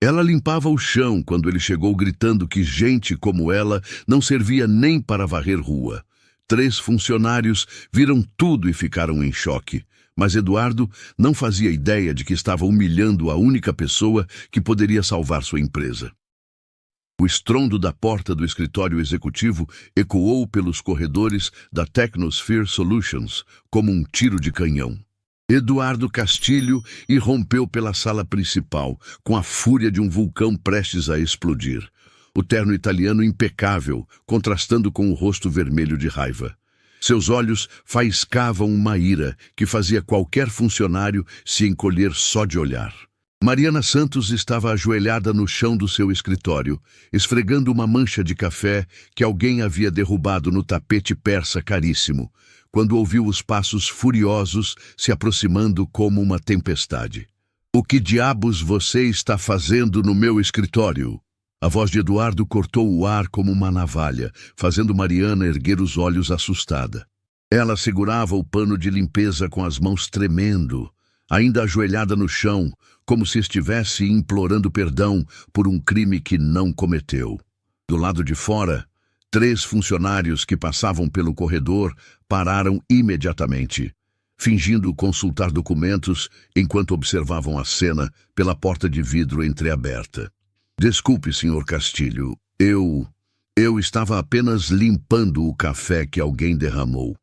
Ela limpava o chão quando ele chegou gritando que gente como ela não servia nem para varrer rua. 3 funcionários viram tudo e ficaram em choque, mas Eduardo não fazia ideia de que estava humilhando a única pessoa que poderia salvar sua empresa. O estrondo da porta do escritório executivo ecoou pelos corredores da Technosphere Solutions como um tiro de canhão. Eduardo Castilho irrompeu pela sala principal, com a fúria de um vulcão prestes a explodir. O terno italiano impecável, contrastando com o rosto vermelho de raiva. Seus olhos faiscavam uma ira que fazia qualquer funcionário se encolher só de olhar. Mariana Santos estava ajoelhada no chão do seu escritório, esfregando uma mancha de café que alguém havia derrubado no tapete persa caríssimo, quando ouviu os passos furiosos se aproximando como uma tempestade. "O que diabos você está fazendo no meu escritório?" A voz de Eduardo cortou o ar como uma navalha, fazendo Mariana erguer os olhos assustada. Ela segurava o pano de limpeza com as mãos tremendo, ainda ajoelhada no chão, como se estivesse implorando perdão por um crime que não cometeu. Do lado de fora, 3 funcionários que passavam pelo corredor pararam imediatamente, fingindo consultar documentos enquanto observavam a cena pela porta de vidro entreaberta. "Desculpe, Sr. Castilho, eu estava apenas limpando o café que alguém derramou."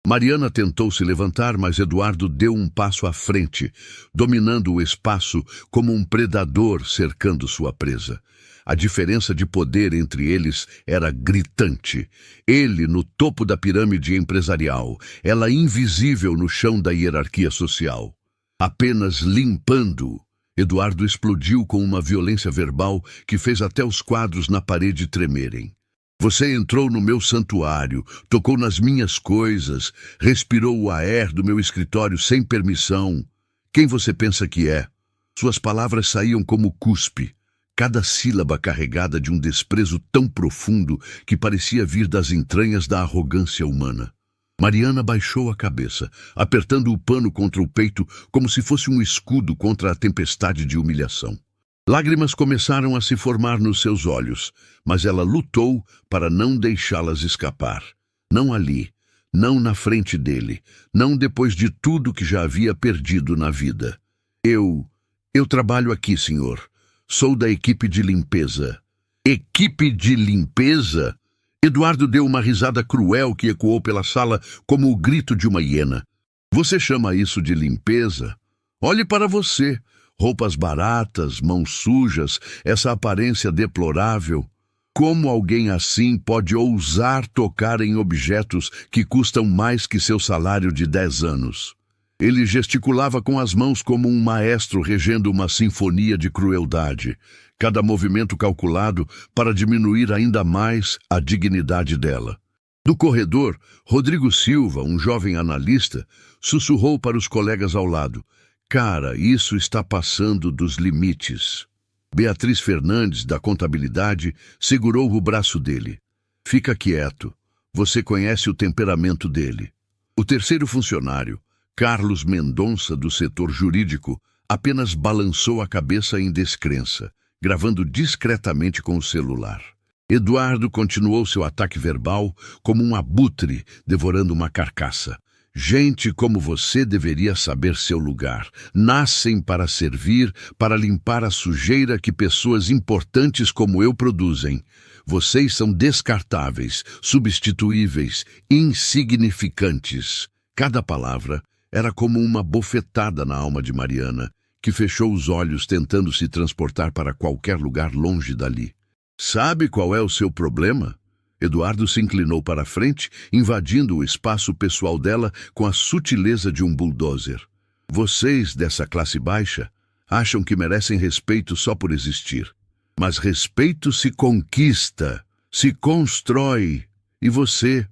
Mariana tentou se levantar, mas Eduardo deu um passo à frente, dominando o espaço como um predador cercando sua presa. A diferença de poder entre eles era gritante. Ele no topo da pirâmide empresarial, ela invisível no chão da hierarquia social. Apenas limpando, Eduardo explodiu com uma violência verbal que fez até os quadros na parede tremerem. "Você entrou no meu santuário, tocou nas minhas coisas, respirou o ar do meu escritório sem permissão. Quem você pensa que é?" Suas palavras saíam como cuspe, cada sílaba carregada de um desprezo tão profundo que parecia vir das entranhas da arrogância humana. Mariana baixou a cabeça, apertando o pano contra o peito como se fosse um escudo contra a tempestade de humilhação. Lágrimas começaram a se formar nos seus olhos, mas ela lutou para não deixá-las escapar. Não ali, não na frente dele, não depois de tudo que já havia perdido na vida. Eu trabalho aqui, senhor. Sou da equipe de limpeza." "Equipe de limpeza?" Eduardo deu uma risada cruel que ecoou pela sala como o grito de uma hiena. "Você chama isso de limpeza? Olhe para você. Roupas baratas, mãos sujas, essa aparência deplorável. Como alguém assim pode ousar tocar em objetos que custam mais que seu salário de 10 anos? Ele gesticulava com as mãos como um maestro regendo uma sinfonia de crueldade, cada movimento calculado para diminuir ainda mais a dignidade dela. Do corredor, Rodrigo Silva, um jovem analista, sussurrou para os colegas ao lado: "Cara, isso está passando dos limites." Beatriz Fernandes, da contabilidade, segurou o braço dele. "Fica quieto. Você conhece o temperamento dele." O terceiro funcionário, Carlos Mendonça, do setor jurídico, apenas balançou a cabeça em descrença, gravando discretamente com o celular. Eduardo continuou seu ataque verbal como um abutre devorando uma carcaça. "Gente como você deveria saber seu lugar. Nascem para servir, para limpar a sujeira que pessoas importantes como eu produzem. Vocês são descartáveis, substituíveis, insignificantes." Cada palavra era como uma bofetada na alma de Mariana, que fechou os olhos tentando se transportar para qualquer lugar longe dali. "Sabe qual é o seu problema?" Eduardo se inclinou para a frente, invadindo o espaço pessoal dela com a sutileza de um bulldozer. "Vocês, dessa classe baixa, acham que merecem respeito só por existir. Mas respeito se conquista, se constrói. E você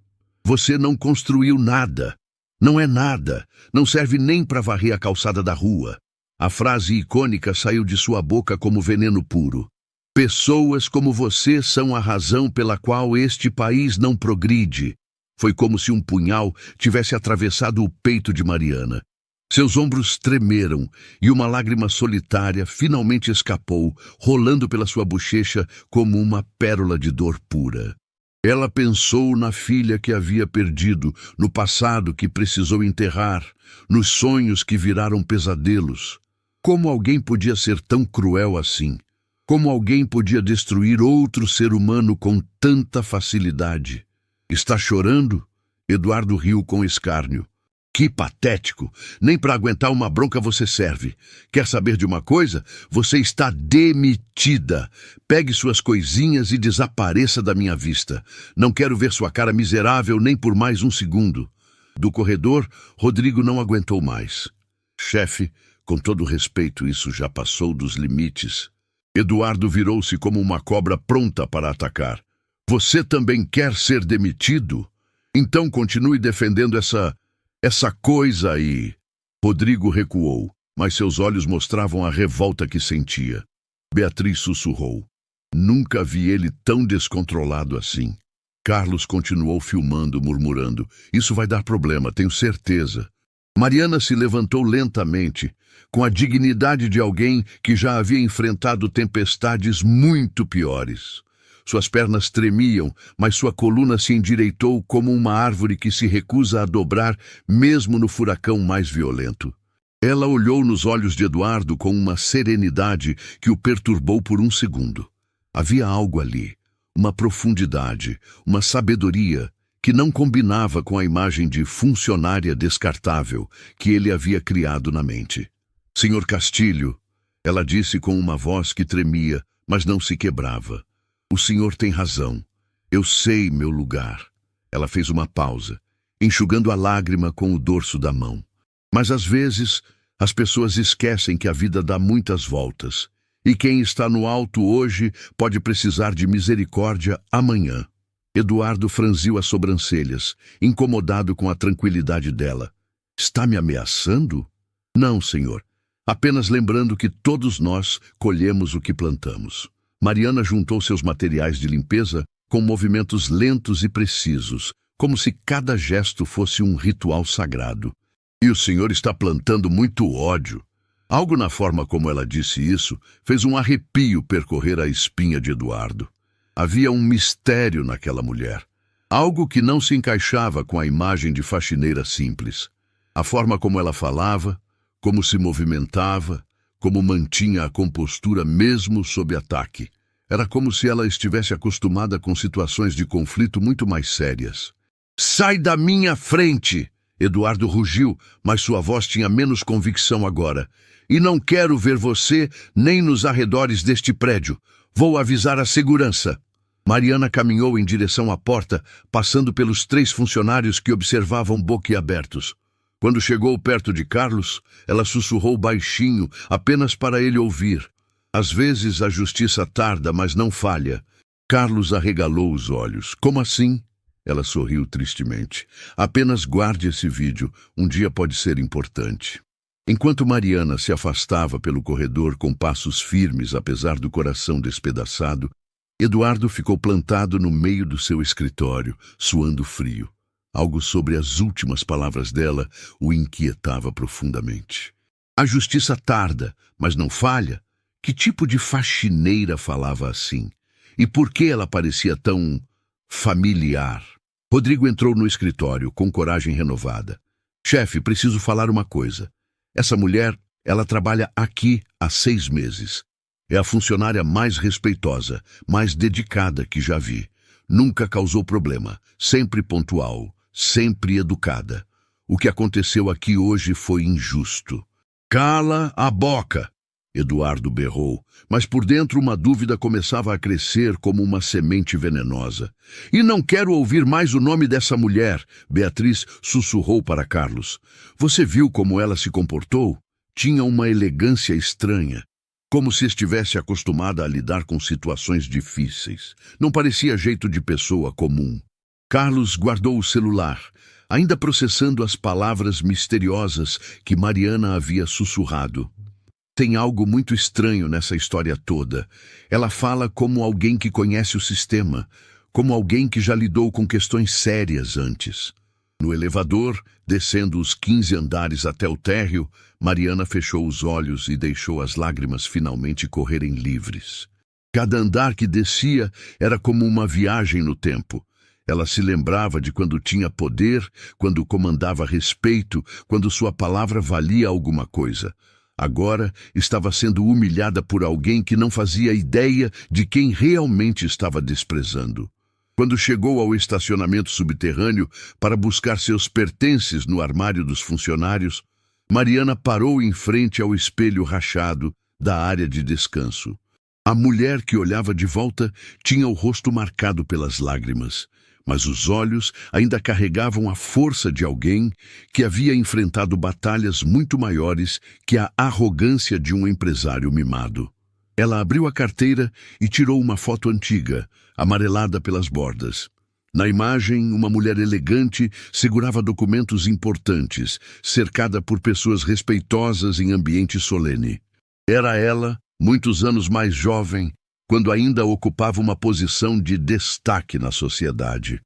não construiu nada. Não é nada, não serve nem para varrer a calçada da rua." A frase icônica saiu de sua boca como veneno puro. "Pessoas como você são a razão pela qual este país não progride." Foi como se um punhal tivesse atravessado o peito de Mariana. Seus ombros tremeram e uma lágrima solitária finalmente escapou, rolando pela sua bochecha como uma pérola de dor pura. Ela pensou na filha que havia perdido, no passado que precisou enterrar, nos sonhos que viraram pesadelos. Como alguém podia ser tão cruel assim? Como alguém podia destruir outro ser humano com tanta facilidade? Está chorando? Eduardo riu com escárnio. Que patético! Nem para aguentar uma bronca você serve. Quer saber de uma coisa? Você está demitida. Pegue suas coisinhas e desapareça da minha vista. Não quero ver sua cara miserável nem por mais um segundo. Do corredor, Rodrigo não aguentou mais. Chefe, com todo respeito, isso já passou dos limites. Eduardo virou-se como uma cobra pronta para atacar. Você também quer ser demitido? Então continue defendendo essa coisa aí. Rodrigo recuou, mas seus olhos mostravam a revolta que sentia. Beatriz sussurrou. Nunca vi ele tão descontrolado assim. Carlos continuou filmando, murmurando. Isso vai dar problema, tenho certeza. Mariana se levantou lentamente, com a dignidade de alguém que já havia enfrentado tempestades muito piores. Suas pernas tremiam, mas sua coluna se endireitou como uma árvore que se recusa a dobrar mesmo no furacão mais violento. Ela olhou nos olhos de Eduardo com uma serenidade que o perturbou por um segundo. Havia algo ali, uma profundidade, uma sabedoria que não combinava com a imagem de funcionária descartável que ele havia criado na mente. Senhor Castilho, ela disse com uma voz que tremia, mas não se quebrava. O senhor tem razão. Eu sei meu lugar. Ela fez uma pausa, enxugando a lágrima com o dorso da mão. Mas às vezes, as pessoas esquecem que a vida dá muitas voltas. E quem está no alto hoje pode precisar de misericórdia amanhã. Eduardo franziu as sobrancelhas, incomodado com a tranquilidade dela. Está me ameaçando? Não, senhor. Apenas lembrando que todos nós colhemos o que plantamos. Mariana juntou seus materiais de limpeza com movimentos lentos e precisos, como se cada gesto fosse um ritual sagrado. E o senhor está plantando muito ódio. Algo na forma como ela disse isso fez um arrepio percorrer a espinha de Eduardo. Havia um mistério naquela mulher. Algo que não se encaixava com a imagem de faxineira simples. A forma como ela falava, como se movimentava, como mantinha a compostura mesmo sob ataque. Era como se ela estivesse acostumada com situações de conflito muito mais sérias. Sai da minha frente! Eduardo rugiu, mas sua voz tinha menos convicção agora. E não quero ver você nem nos arredores deste prédio. Vou avisar a segurança. Mariana caminhou em direção à porta, passando pelos 3 funcionários que observavam boquiabertos. Quando chegou perto de Carlos, ela sussurrou baixinho, apenas para ele ouvir. Às vezes a justiça tarda, mas não falha. Carlos arregalou os olhos. Como assim? Ela sorriu tristemente. Apenas guarde esse vídeo. Um dia pode ser importante. Enquanto Mariana se afastava pelo corredor com passos firmes, apesar do coração despedaçado, Eduardo ficou plantado no meio do seu escritório, suando frio. Algo sobre as últimas palavras dela o inquietava profundamente. A justiça tarda, mas não falha? Que tipo de faxineira falava assim? E por que ela parecia tão familiar? Rodrigo entrou no escritório com coragem renovada. Chefe, preciso falar uma coisa. Essa mulher, ela trabalha aqui há 6 meses. É a funcionária mais respeitosa, mais dedicada que já vi. Nunca causou problema, sempre pontual, sempre educada. O que aconteceu aqui hoje foi injusto. Cala a boca! Eduardo berrou, mas por dentro uma dúvida começava a crescer como uma semente venenosa. E não quero ouvir mais o nome dessa mulher, Beatriz sussurrou para Carlos. Você viu como ela se comportou? Tinha uma elegância estranha, como se estivesse acostumada a lidar com situações difíceis. Não parecia jeito de pessoa comum. Carlos guardou o celular, ainda processando as palavras misteriosas que Mariana havia sussurrado. Tem algo muito estranho nessa história toda. Ela fala como alguém que conhece o sistema, como alguém que já lidou com questões sérias antes. No elevador, descendo os 15 andares até o térreo, Mariana fechou os olhos e deixou as lágrimas finalmente correrem livres. Cada andar que descia era como uma viagem no tempo. Ela se lembrava de quando tinha poder, quando comandava respeito, quando sua palavra valia alguma coisa. Agora estava sendo humilhada por alguém que não fazia ideia de quem realmente estava desprezando. Quando chegou ao estacionamento subterrâneo para buscar seus pertences no armário dos funcionários, Mariana parou em frente ao espelho rachado da área de descanso. A mulher que olhava de volta tinha o rosto marcado pelas lágrimas, mas os olhos ainda carregavam a força de alguém que havia enfrentado batalhas muito maiores que a arrogância de um empresário mimado. Ela abriu a carteira e tirou uma foto antiga, amarelada pelas bordas. Na imagem, uma mulher elegante segurava documentos importantes, cercada por pessoas respeitosas em ambiente solene. Era ela, muitos anos mais jovem, quando ainda ocupava uma posição de destaque na sociedade.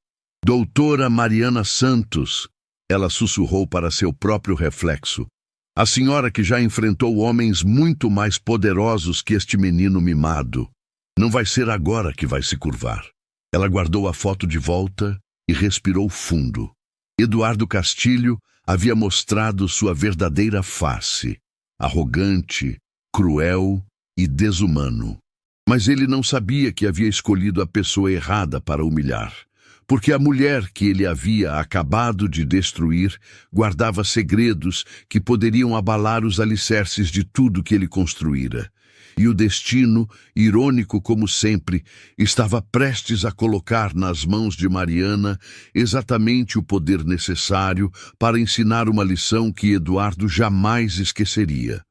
Doutora Mariana Santos, ela sussurrou para seu próprio reflexo. A senhora que já enfrentou homens muito mais poderosos que este menino mimado. Não vai ser agora que vai se curvar. Ela guardou a foto de volta e respirou fundo. Eduardo Castilho havia mostrado sua verdadeira face, arrogante, cruel e desumano. Mas ele não sabia que havia escolhido a pessoa errada para humilhar, porque a mulher que ele havia acabado de destruir guardava segredos que poderiam abalar os alicerces de tudo que ele construíra. E o destino, irônico como sempre, estava prestes a colocar nas mãos de Mariana exatamente o poder necessário para ensinar uma lição que Eduardo jamais esqueceria.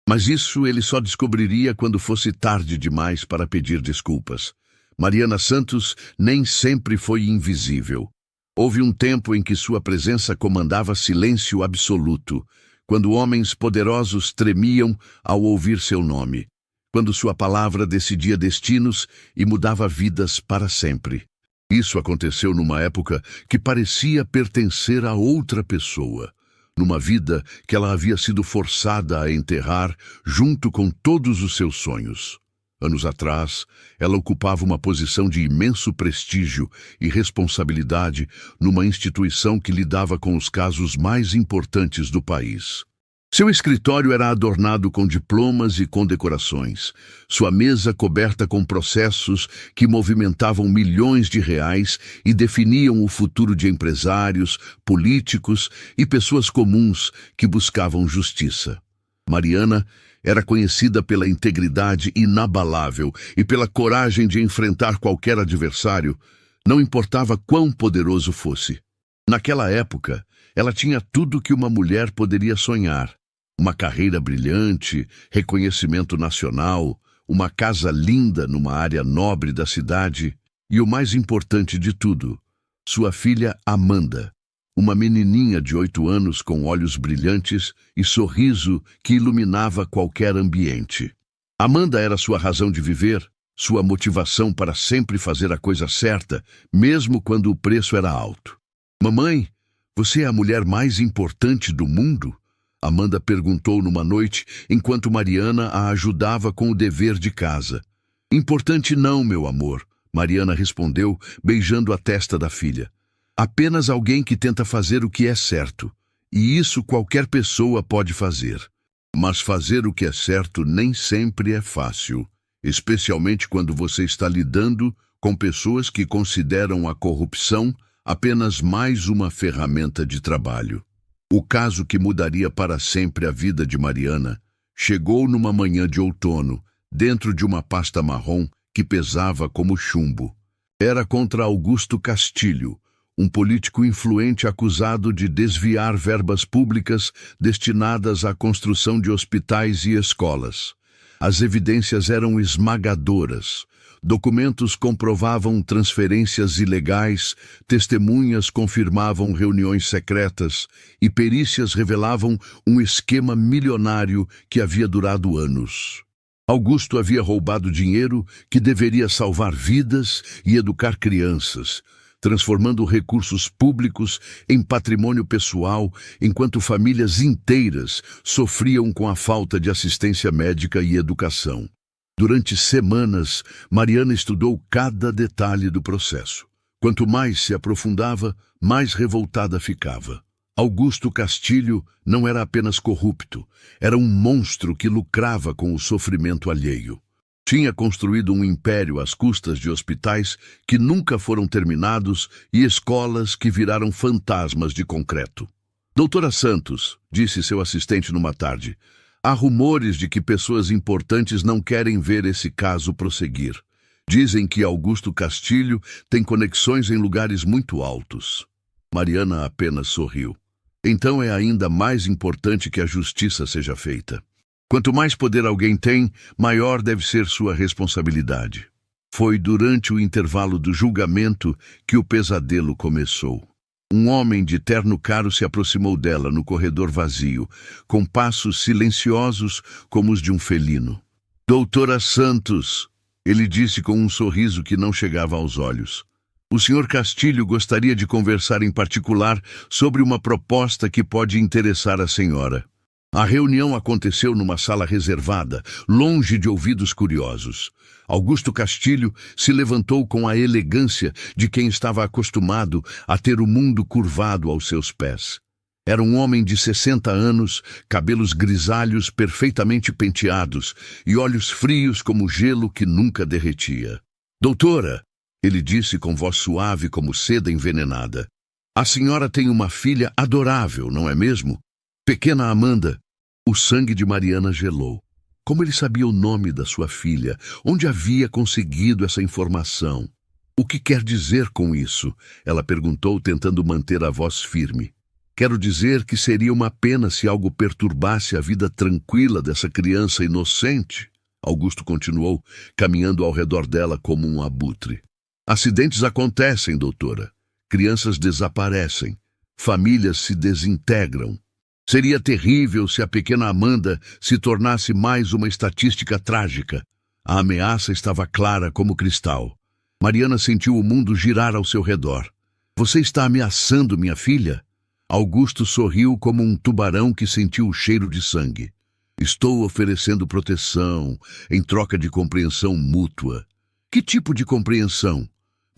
Mas isso ele só descobriria quando fosse tarde demais para pedir desculpas. Mariana Santos nem sempre foi invisível. Houve um tempo em que sua presença comandava silêncio absoluto, quando homens poderosos tremiam ao ouvir seu nome, quando sua palavra decidia destinos e mudava vidas para sempre. Isso aconteceu numa época que parecia pertencer a outra pessoa, numa vida que ela havia sido forçada a enterrar junto com todos os seus sonhos. Anos atrás, ela ocupava uma posição de imenso prestígio e responsabilidade numa instituição que lidava com os casos mais importantes do país. Seu escritório era adornado com diplomas e condecorações, sua mesa coberta com processos que movimentavam milhões de reais e definiam o futuro de empresários, políticos e pessoas comuns que buscavam justiça. Mariana era conhecida pela integridade inabalável e pela coragem de enfrentar qualquer adversário, não importava quão poderoso fosse. Naquela época, ela tinha tudo que uma mulher poderia sonhar. Uma carreira brilhante, reconhecimento nacional, uma casa linda numa área nobre da cidade e, o mais importante de tudo, sua filha Amanda, uma menininha de 8 anos com olhos brilhantes e sorriso que iluminava qualquer ambiente. Amanda era sua razão de viver, sua motivação para sempre fazer a coisa certa, mesmo quando o preço era alto. Mamãe, você é a mulher mais importante do mundo? Amanda perguntou numa noite, enquanto Mariana a ajudava com o dever de casa. Importante não, meu amor, Mariana respondeu, beijando a testa da filha. Apenas alguém que tenta fazer o que é certo. E isso qualquer pessoa pode fazer. Mas fazer o que é certo nem sempre é fácil, especialmente quando você está lidando com pessoas que consideram a corrupção apenas mais uma ferramenta de trabalho. O caso que mudaria para sempre a vida de Mariana chegou numa manhã de outono, dentro de uma pasta marrom que pesava como chumbo. Era contra Augusto Castilho, um político influente acusado de desviar verbas públicas destinadas à construção de hospitais e escolas. As evidências eram esmagadoras. Documentos comprovavam transferências ilegais, testemunhas confirmavam reuniões secretas e perícias revelavam um esquema milionário que havia durado anos. Augusto havia roubado dinheiro que deveria salvar vidas e educar crianças, transformando recursos públicos em patrimônio pessoal, enquanto famílias inteiras sofriam com a falta de assistência médica e educação. Durante semanas, Mariana estudou cada detalhe do processo. Quanto mais se aprofundava, mais revoltada ficava. Augusto Castilho não era apenas corrupto, era um monstro que lucrava com o sofrimento alheio. Tinha construído um império às custas de hospitais que nunca foram terminados e escolas que viraram fantasmas de concreto. Doutora Santos, disse seu assistente numa tarde, há rumores de que pessoas importantes não querem ver esse caso prosseguir. Dizem que Augusto Castilho tem conexões em lugares muito altos. Mariana apenas sorriu. Então é ainda mais importante que a justiça seja feita. Quanto mais poder alguém tem, maior deve ser sua responsabilidade. Foi durante o intervalo do julgamento que o pesadelo começou. Um homem de terno caro se aproximou dela no corredor vazio, com passos silenciosos como os de um felino. Doutora Santos, ele disse com um sorriso que não chegava aos olhos. O Sr. Castilho gostaria de conversar em particular sobre uma proposta que pode interessar a senhora. A reunião aconteceu numa sala reservada, longe de ouvidos curiosos. Augusto Castilho se levantou com a elegância de quem estava acostumado a ter o mundo curvado aos seus pés. Era um homem de 60 anos, cabelos grisalhos perfeitamente penteados e olhos frios como gelo que nunca derretia. Doutora, ele disse com voz suave como seda envenenada, a senhora tem uma filha adorável, não é mesmo? Pequena Amanda. O sangue de Mariana gelou. Como ele sabia o nome da sua filha? Onde havia conseguido essa informação? O que quer dizer com isso? Ela perguntou, tentando manter a voz firme. Quero dizer que seria uma pena se algo perturbasse a vida tranquila dessa criança inocente. Augusto continuou, caminhando ao redor dela como um abutre. Acidentes acontecem, doutora. Crianças desaparecem. Famílias se desintegram. Seria terrível se a pequena Amanda se tornasse mais uma estatística trágica. A ameaça estava clara como cristal. Mariana sentiu o mundo girar ao seu redor. Você está ameaçando minha filha? Augusto sorriu como um tubarão que sentiu o cheiro de sangue. Estou oferecendo proteção em troca de compreensão mútua. Que tipo de compreensão?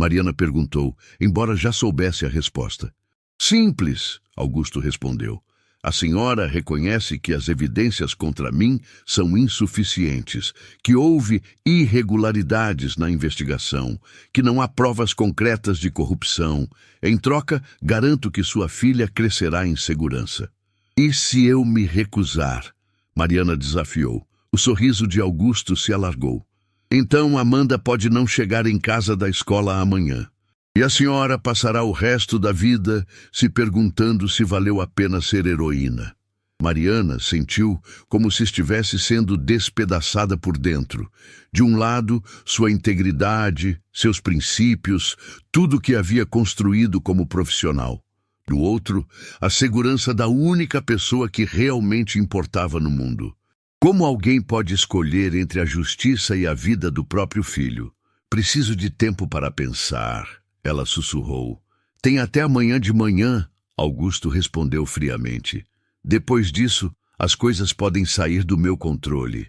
Mariana perguntou, embora já soubesse a resposta. Simples, Augusto respondeu. A senhora reconhece que as evidências contra mim são insuficientes, que houve irregularidades na investigação, que não há provas concretas de corrupção. Em troca, garanto que sua filha crescerá em segurança. E se eu me recusar? Mariana desafiou. O sorriso de Augusto se alargou. Então Amanda pode não chegar em casa da escola amanhã. E a senhora passará o resto da vida se perguntando se valeu a pena ser heroína. Mariana sentiu como se estivesse sendo despedaçada por dentro. De um lado, sua integridade, seus princípios, tudo o que havia construído como profissional. Do outro, a segurança da única pessoa que realmente importava no mundo. Como alguém pode escolher entre a justiça e a vida do próprio filho? Preciso de tempo para pensar. Ela sussurrou. Tem até amanhã de manhã, Augusto respondeu friamente. Depois disso, as coisas podem sair do meu controle.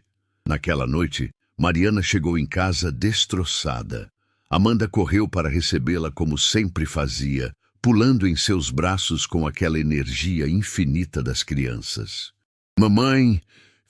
Naquela noite, Mariana chegou em casa destroçada. Amanda correu para recebê-la como sempre fazia, pulando em seus braços com aquela energia infinita das crianças. Mamãe,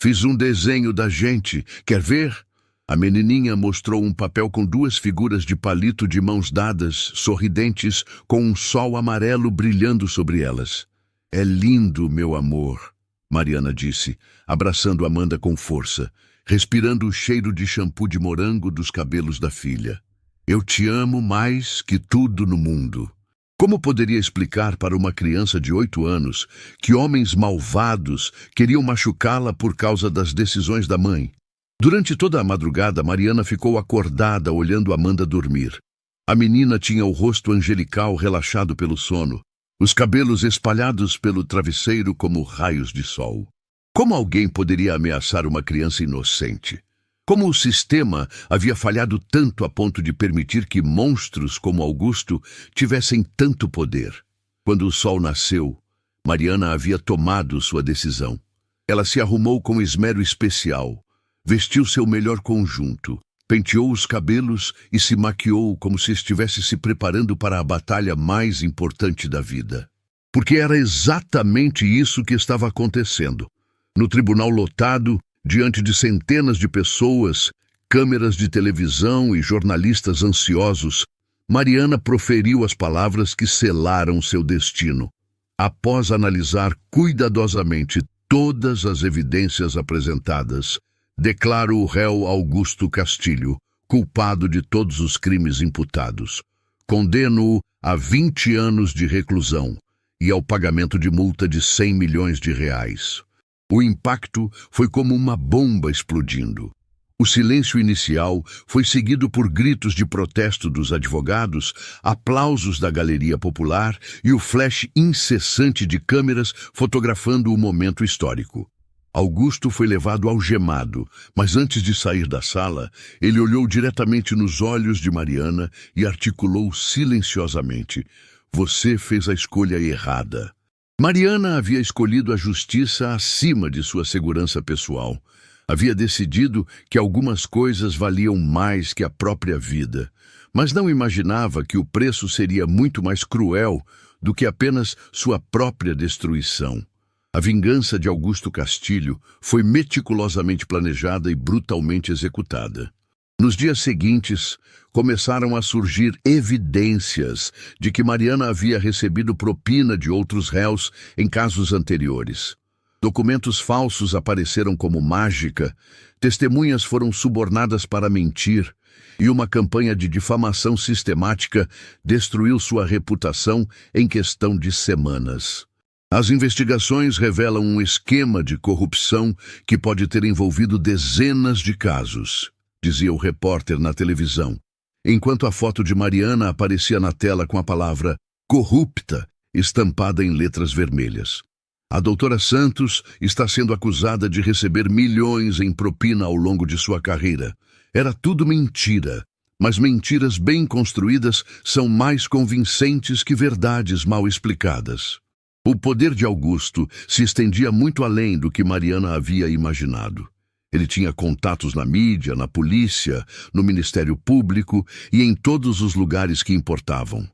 fiz um desenho da gente, quer ver? A menininha mostrou um papel com duas figuras de palito de mãos dadas, sorridentes, com um sol amarelo brilhando sobre elas. É lindo, meu amor, Mariana disse, abraçando Amanda com força, respirando o cheiro de shampoo de morango dos cabelos da filha. Eu te amo mais que tudo no mundo. Como poderia explicar para uma criança de 8 anos que homens malvados queriam machucá-la por causa das decisões da mãe? Durante toda a madrugada, Mariana ficou acordada olhando Amanda dormir. A menina tinha o rosto angelical relaxado pelo sono, os cabelos espalhados pelo travesseiro como raios de sol. Como alguém poderia ameaçar uma criança inocente? Como o sistema havia falhado tanto a ponto de permitir que monstros como Augusto tivessem tanto poder. Quando o sol nasceu, Mariana havia tomado sua decisão. Ela se arrumou com esmero especial, vestiu seu melhor conjunto, penteou os cabelos e se maquiou como se estivesse se preparando para a batalha mais importante da vida. Porque era exatamente isso que estava acontecendo. No tribunal lotado, diante de centenas de pessoas, câmeras de televisão e jornalistas ansiosos, Mariana proferiu as palavras que selaram seu destino. Após analisar cuidadosamente todas as evidências apresentadas, declaro o réu Augusto Castilho culpado de todos os crimes imputados. Condeno-o a 20 anos de reclusão e ao pagamento de multa de 100 milhões de reais. O impacto foi como uma bomba explodindo. O silêncio inicial foi seguido por gritos de protesto dos advogados, aplausos da galeria popular e o flash incessante de câmeras fotografando o momento histórico. Augusto foi levado algemado, mas antes de sair da sala, ele olhou diretamente nos olhos de Mariana e articulou silenciosamente: "Você fez a escolha errada." Mariana havia escolhido a justiça acima de sua segurança pessoal. Havia decidido que algumas coisas valiam mais que a própria vida, mas não imaginava que o preço seria muito mais cruel do que apenas sua própria destruição. A vingança de Augusto Castilho foi meticulosamente planejada e brutalmente executada. Nos dias seguintes, começaram a surgir evidências de que Mariana havia recebido propina de outros réus em casos anteriores. Documentos falsos apareceram como mágica, testemunhas foram subornadas para mentir, e uma campanha de difamação sistemática destruiu sua reputação em questão de semanas. As investigações revelam um esquema de corrupção que pode ter envolvido dezenas de casos, dizia o repórter na televisão, enquanto a foto de Mariana aparecia na tela com a palavra corrupta estampada em letras vermelhas. A doutora Santos está sendo acusada de receber milhões em propina ao longo de sua carreira. Era tudo mentira, mas mentiras bem construídas são mais convincentes que verdades mal explicadas. O poder de Augusto se estendia muito além do que Mariana havia imaginado. Ele tinha contatos na mídia, na polícia, no Ministério Público e em todos os lugares que importavam.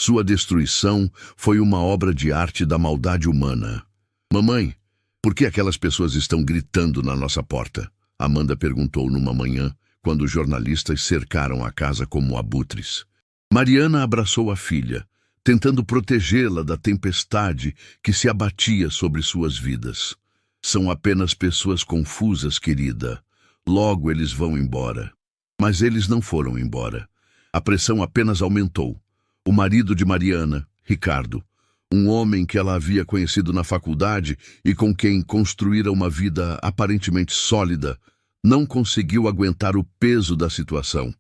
Sua destruição foi uma obra de arte da maldade humana. "Mamãe, por que aquelas pessoas estão gritando na nossa porta?" Amanda perguntou numa manhã, quando os jornalistas cercaram a casa como abutres. Mariana abraçou a filha, tentando protegê-la da tempestade que se abatia sobre suas vidas. "São apenas pessoas confusas, querida. Logo eles vão embora." Mas eles não foram embora. A pressão apenas aumentou. O marido de Mariana, Ricardo, um homem que ela havia conhecido na faculdade e com quem construíra uma vida aparentemente sólida, não conseguiu aguentar o peso da situação.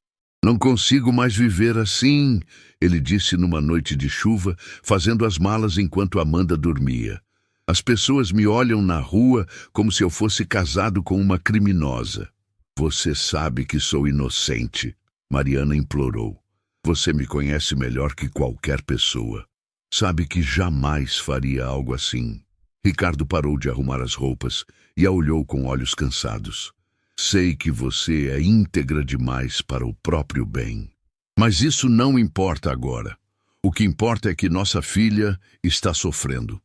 "Não consigo mais viver assim", ele disse numa noite de chuva, fazendo as malas enquanto Amanda dormia. "As pessoas me olham na rua como se eu fosse casado com uma criminosa." "Você sabe que sou inocente", Mariana implorou. "Você me conhece melhor que qualquer pessoa. Sabe que jamais faria algo assim." Ricardo parou de arrumar as roupas e a olhou com olhos cansados. "Sei que você é íntegra demais para o próprio bem. Mas isso não importa agora. O que importa é que nossa filha está sofrendo."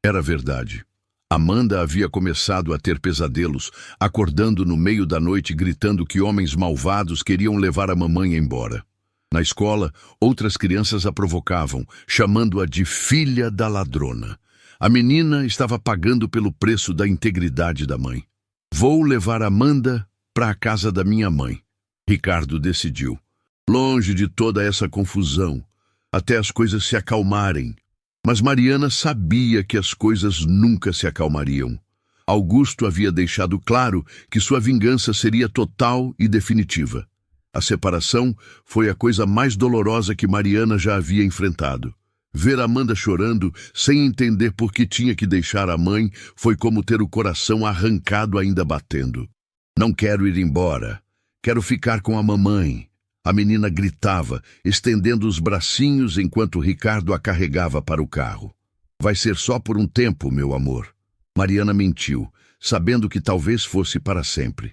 Era verdade. Amanda havia começado a ter pesadelos, acordando no meio da noite gritando que homens malvados queriam levar a mamãe embora. Na escola, outras crianças a provocavam, chamando-a de filha da ladrona. A menina estava pagando pelo preço da integridade da mãe. "Vou levar Amanda para a casa da minha mãe", Ricardo decidiu. "Longe de toda essa confusão, até as coisas se acalmarem." Mas Mariana sabia que as coisas nunca se acalmariam. Augusto havia deixado claro que sua vingança seria total e definitiva. A separação foi a coisa mais dolorosa que Mariana já havia enfrentado. Ver Amanda chorando, sem entender por que tinha que deixar a mãe, foi como ter o coração arrancado ainda batendo. "Não quero ir embora", Quero ficar com a mamãe. A menina gritava, estendendo os bracinhos enquanto Ricardo a carregava para o carro. Vai ser só por um tempo, meu amor. Mariana mentiu, sabendo que talvez fosse para sempre.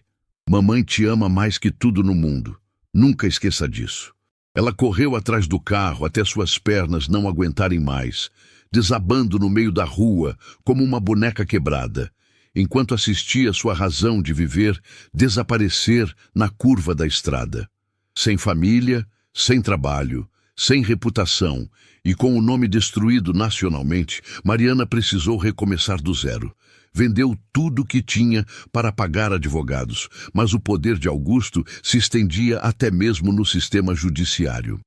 Mamãe te ama mais que tudo no mundo. Nunca esqueça disso. Ela correu atrás do carro até suas pernas não aguentarem mais, desabando no meio da rua como uma boneca quebrada, enquanto assistia sua razão de viver desaparecer na curva da estrada. Sem família, sem trabalho, sem reputação e com o nome destruído nacionalmente, Mariana precisou recomeçar do zero. Vendeu tudo o que tinha para pagar advogados, mas o poder de Augusto se estendia até mesmo no sistema judiciário.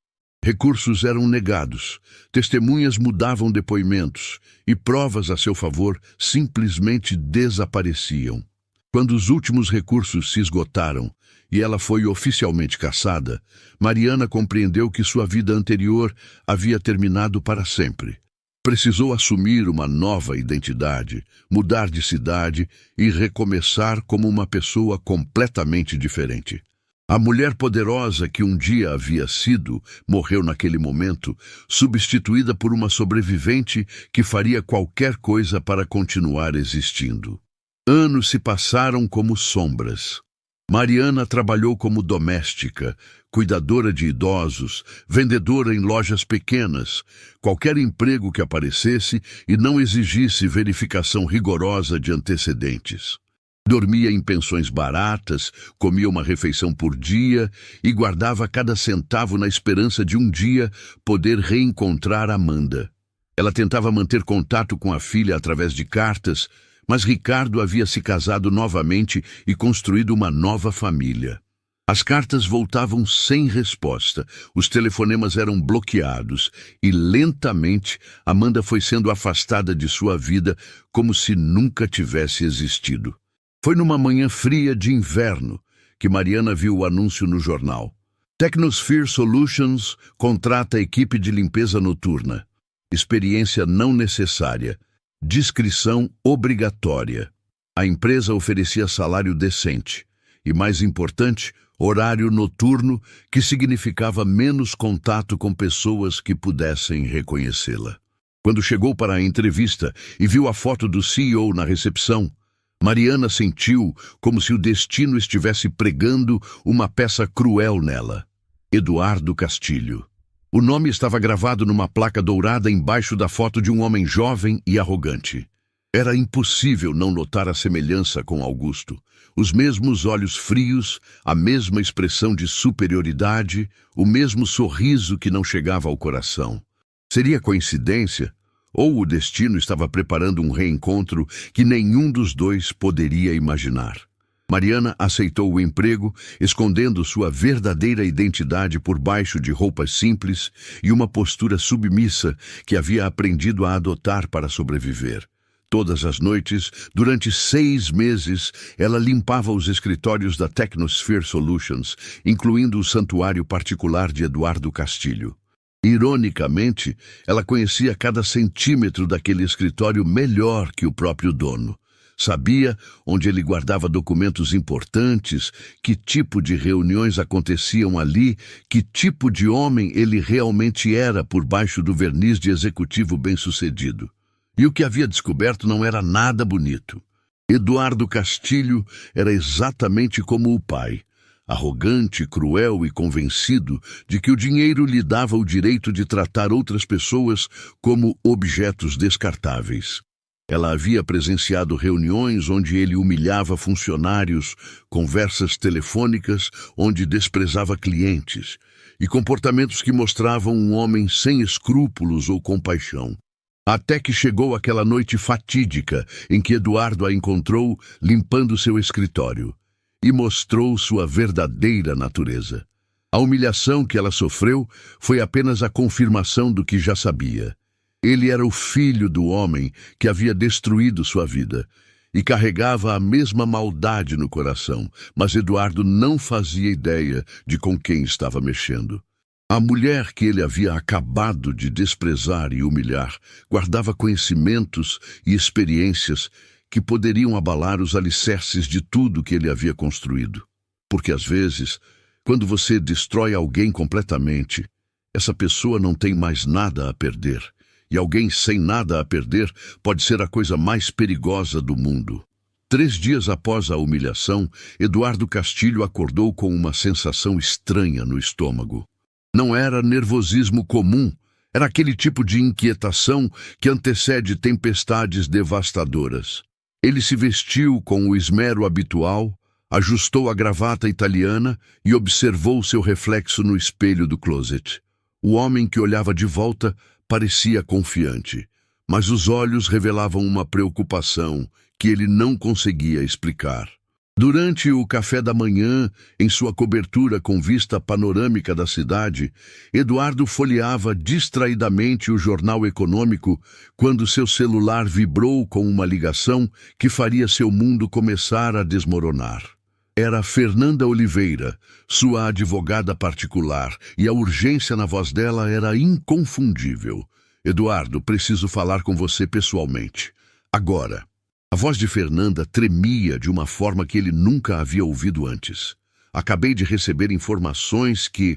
Recursos eram negados, testemunhas mudavam depoimentos e provas a seu favor simplesmente desapareciam. Quando os últimos recursos se esgotaram e ela foi oficialmente cassada, Mariana compreendeu que sua vida anterior havia terminado para sempre. Precisou assumir uma nova identidade, mudar de cidade e recomeçar como uma pessoa completamente diferente. A mulher poderosa que um dia havia sido, morreu naquele momento, substituída por uma sobrevivente que faria qualquer coisa para continuar existindo. Anos se passaram como sombras. Mariana trabalhou como doméstica, cuidadora de idosos, vendedora em lojas pequenas, qualquer emprego que aparecesse e não exigisse verificação rigorosa de antecedentes. Dormia em pensões baratas, comia uma refeição por dia e guardava cada centavo na esperança de um dia poder reencontrar Amanda. Ela tentava manter contato com a filha através de cartas, mas Ricardo havia se casado novamente e construído uma nova família. As cartas voltavam sem resposta, os telefonemas eram bloqueados e, lentamente, Amanda foi sendo afastada de sua vida como se nunca tivesse existido. Foi numa manhã fria de inverno que Mariana viu o anúncio no jornal. Technosphere Solutions contrata equipe de limpeza noturna. Experiência não necessária. Descrição obrigatória. A empresa oferecia salário decente e, mais importante, horário noturno, que significava menos contato com pessoas que pudessem reconhecê-la. Quando chegou para a entrevista e viu a foto do CEO na recepção, Mariana sentiu como se o destino estivesse pregando uma peça cruel nela. Eduardo Castilho. O nome estava gravado numa placa dourada embaixo da foto de um homem jovem e arrogante. Era impossível não notar a semelhança com Augusto. Os mesmos olhos frios, a mesma expressão de superioridade, o mesmo sorriso que não chegava ao coração. Seria coincidência? Ou o destino estava preparando um reencontro que nenhum dos dois poderia imaginar? Mariana aceitou o emprego, escondendo sua verdadeira identidade por baixo de roupas simples e uma postura submissa que havia aprendido a adotar para sobreviver. Todas as noites, durante 6 meses, ela limpava os escritórios da Technosphere Solutions, incluindo o santuário particular de Eduardo Castilho. Ironicamente, ela conhecia cada centímetro daquele escritório melhor que o próprio dono. Sabia onde ele guardava documentos importantes, que tipo de reuniões aconteciam ali, que tipo de homem ele realmente era por baixo do verniz de executivo bem-sucedido. E o que havia descoberto não era nada bonito. Eduardo Castilho era exatamente como o pai, arrogante, cruel e convencido de que o dinheiro lhe dava o direito de tratar outras pessoas como objetos descartáveis. Ela havia presenciado reuniões onde ele humilhava funcionários, conversas telefônicas onde desprezava clientes e comportamentos que mostravam um homem sem escrúpulos ou compaixão. Até que chegou aquela noite fatídica em que Eduardo a encontrou limpando seu escritório e mostrou sua verdadeira natureza. A humilhação que ela sofreu foi apenas a confirmação do que já sabia. Ele era o filho do homem que havia destruído sua vida e carregava a mesma maldade no coração, mas Eduardo não fazia ideia de com quem estava mexendo. A mulher que ele havia acabado de desprezar e humilhar guardava conhecimentos e experiências que poderiam abalar os alicerces de tudo que ele havia construído. Porque às vezes, quando você destrói alguém completamente, essa pessoa não tem mais nada a perder. E alguém sem nada a perder pode ser a coisa mais perigosa do mundo. 3 dias após a humilhação, Eduardo Castilho acordou com uma sensação estranha no estômago. Não era nervosismo comum, era aquele tipo de inquietação que antecede tempestades devastadoras. Ele se vestiu com o esmero habitual, ajustou a gravata italiana e observou seu reflexo no espelho do closet. O homem que olhava de volta parecia confiante, mas os olhos revelavam uma preocupação que ele não conseguia explicar. Durante o café da manhã, em sua cobertura com vista panorâmica da cidade, Eduardo folheava distraidamente o jornal econômico quando seu celular vibrou com uma ligação que faria seu mundo começar a desmoronar. Era Fernanda Oliveira, sua advogada particular, e a urgência na voz dela era inconfundível. Eduardo, preciso falar com você pessoalmente. Agora. A voz de Fernanda tremia de uma forma que ele nunca havia ouvido antes. Acabei de receber informações que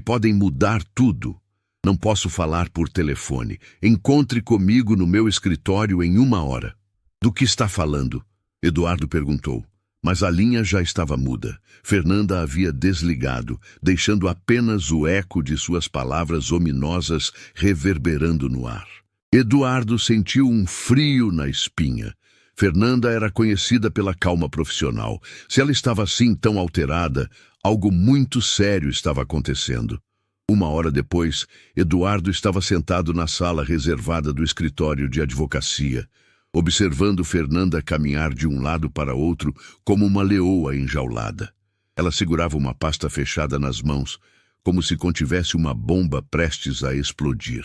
podem mudar tudo. Não posso falar por telefone. Encontre comigo no meu escritório em 1 hora. Do que está falando? Eduardo perguntou. Mas a linha já estava muda. Fernanda havia desligado, deixando apenas o eco de suas palavras ominosas reverberando no ar. Eduardo sentiu um frio na espinha. Fernanda era conhecida pela calma profissional. Se ela estava assim tão alterada, algo muito sério estava acontecendo. 1 hora depois, Eduardo estava sentado na sala reservada do escritório de advocacia, observando Fernanda caminhar de um lado para outro como uma leoa enjaulada. Ela segurava uma pasta fechada nas mãos, como se contivesse uma bomba prestes a explodir.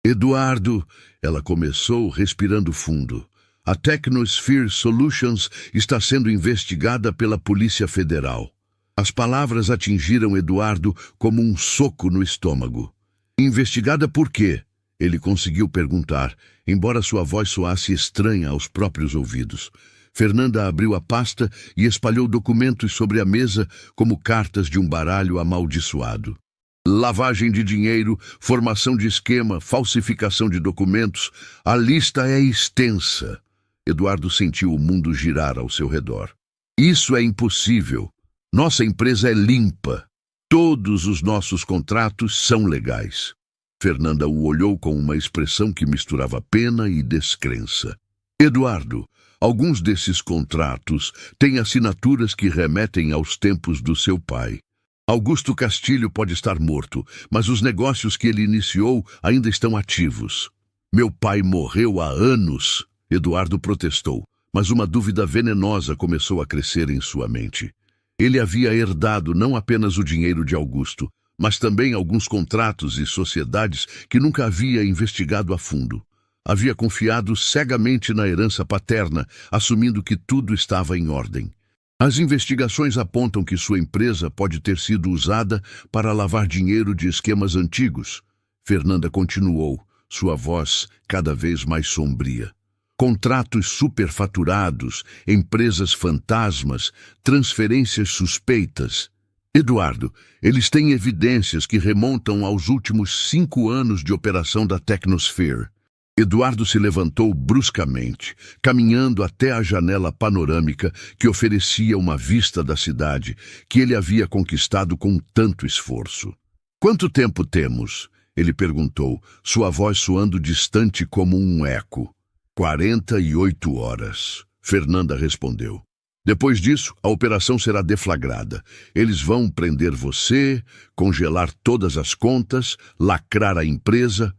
Eduardo, ela começou respirando fundo. A Technosphere Solutions está sendo investigada pela Polícia Federal. As palavras atingiram Eduardo como um soco no estômago. Investigada por quê? Ele conseguiu perguntar, embora sua voz soasse estranha aos próprios ouvidos. Fernanda abriu a pasta e espalhou documentos sobre a mesa como cartas de um baralho amaldiçoado. Lavagem de dinheiro, formação de esquema, falsificação de documentos. A lista é extensa. Eduardo sentiu o mundo girar ao seu redor. Isso é impossível. Nossa empresa é limpa. Todos os nossos contratos são legais. Fernanda o olhou com uma expressão que misturava pena e descrença. Eduardo, alguns desses contratos têm assinaturas que remetem aos tempos do seu pai. Augusto Castilho pode estar morto, mas os negócios que ele iniciou ainda estão ativos. Meu pai morreu há anos. Eduardo protestou, mas uma dúvida venenosa começou a crescer em sua mente. Ele havia herdado não apenas o dinheiro de Augusto, mas também alguns contratos e sociedades que nunca havia investigado a fundo. Havia confiado cegamente na herança paterna, assumindo que tudo estava em ordem. As investigações apontam que sua empresa pode ter sido usada para lavar dinheiro de esquemas antigos. Fernanda continuou, sua voz cada vez mais sombria. Contratos superfaturados, empresas fantasmas, transferências suspeitas. Eduardo, eles têm evidências que remontam aos últimos 5 anos de operação da Technosphere. Eduardo se levantou bruscamente, caminhando até a janela panorâmica que oferecia uma vista da cidade que ele havia conquistado com tanto esforço. Quanto tempo temos? Ele perguntou, sua voz soando distante como um eco. 48 horas, Fernanda respondeu. Depois disso, a operação será deflagrada. Eles vão prender você, congelar todas as contas, lacrar a empresa.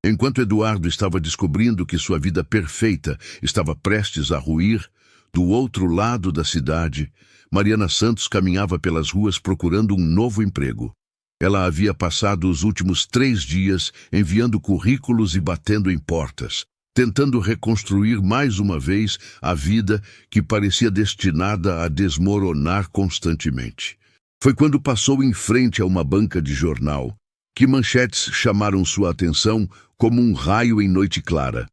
Enquanto Eduardo estava descobrindo que sua vida perfeita estava prestes a ruir, do outro lado da cidade, Mariana Santos caminhava pelas ruas procurando um novo emprego. Ela havia passado os últimos 3 dias enviando currículos e batendo em portas, tentando reconstruir mais uma vez a vida que parecia destinada a desmoronar constantemente. Foi quando passou em frente a uma banca de jornal que manchetes chamaram sua atenção como um raio em noite clara.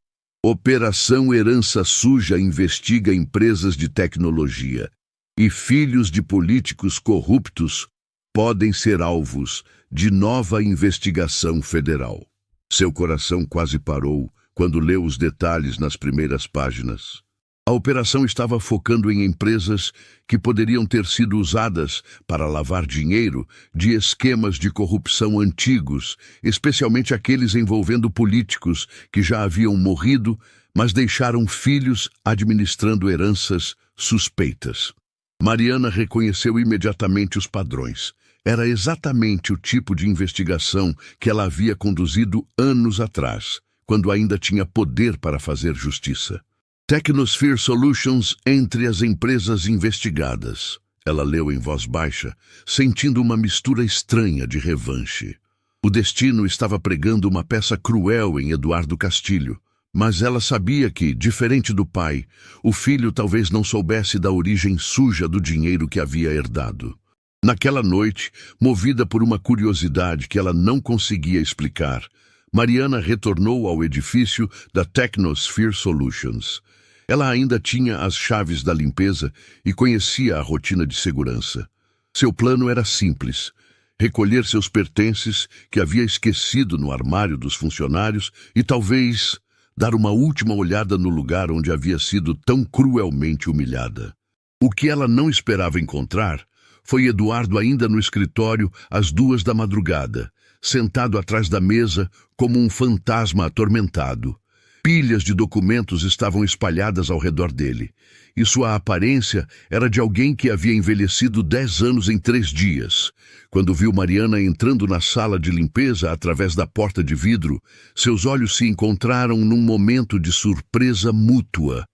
Operação Herança Suja investiga empresas de tecnologia. E filhos de políticos corruptos podem ser alvos de nova investigação federal. Seu coração quase parou quando leu os detalhes nas primeiras páginas. A operação estava focando em empresas que poderiam ter sido usadas para lavar dinheiro de esquemas de corrupção antigos, especialmente aqueles envolvendo políticos que já haviam morrido, mas deixaram filhos administrando heranças suspeitas. Mariana reconheceu imediatamente os padrões. Era exatamente o tipo de investigação que ela havia conduzido anos atrás, quando ainda tinha poder para fazer justiça. Technosphere Solutions entre as empresas investigadas. Ela leu em voz baixa, sentindo uma mistura estranha de revanche. O destino estava pregando uma peça cruel em Eduardo Castilho, mas ela sabia que, diferente do pai, o filho talvez não soubesse da origem suja do dinheiro que havia herdado. Naquela noite, movida por uma curiosidade que ela não conseguia explicar, Mariana retornou ao edifício da Technosphere Solutions. Ela ainda tinha as chaves da limpeza e conhecia a rotina de segurança. Seu plano era simples: recolher seus pertences que havia esquecido no armário dos funcionários e talvez dar uma última olhada no lugar onde havia sido tão cruelmente humilhada. O que ela não esperava encontrar foi Eduardo ainda no escritório às 2 da madrugada, sentado atrás da mesa como um fantasma atormentado. Pilhas de documentos estavam espalhadas ao redor dele, e sua aparência era de alguém que havia envelhecido 10 anos em 3 dias. Quando viu Mariana entrando na sala de limpeza através da porta de vidro, seus olhos se encontraram num momento de surpresa mútua.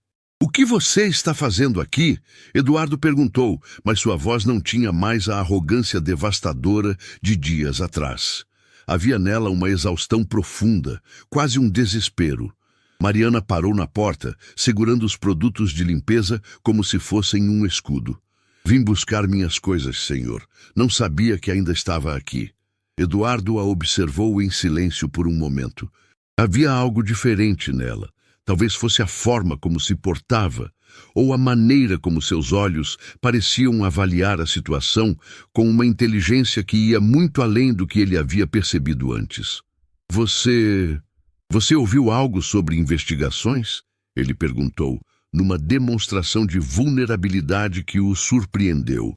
"O que você está fazendo aqui?" Eduardo perguntou, mas sua voz não tinha mais a arrogância devastadora de dias atrás. Havia nela uma exaustão profunda, quase um desespero. Mariana parou na porta, segurando os produtos de limpeza como se fossem um escudo. "Vim buscar minhas coisas, senhor. Não sabia que ainda estava aqui." Eduardo a observou em silêncio por um momento. Havia algo diferente nela. Talvez fosse a forma como se portava, ou a maneira como seus olhos pareciam avaliar a situação com uma inteligência que ia muito além do que ele havia percebido antes. Você ouviu algo sobre investigações?" Ele perguntou, numa demonstração de vulnerabilidade que o surpreendeu.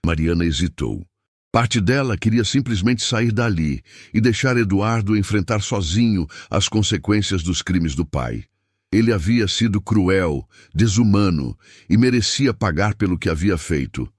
Mariana hesitou. Parte dela queria simplesmente sair dali e deixar Eduardo enfrentar sozinho as consequências dos crimes do pai. Ele havia sido cruel, desumano e merecia pagar pelo que havia feito.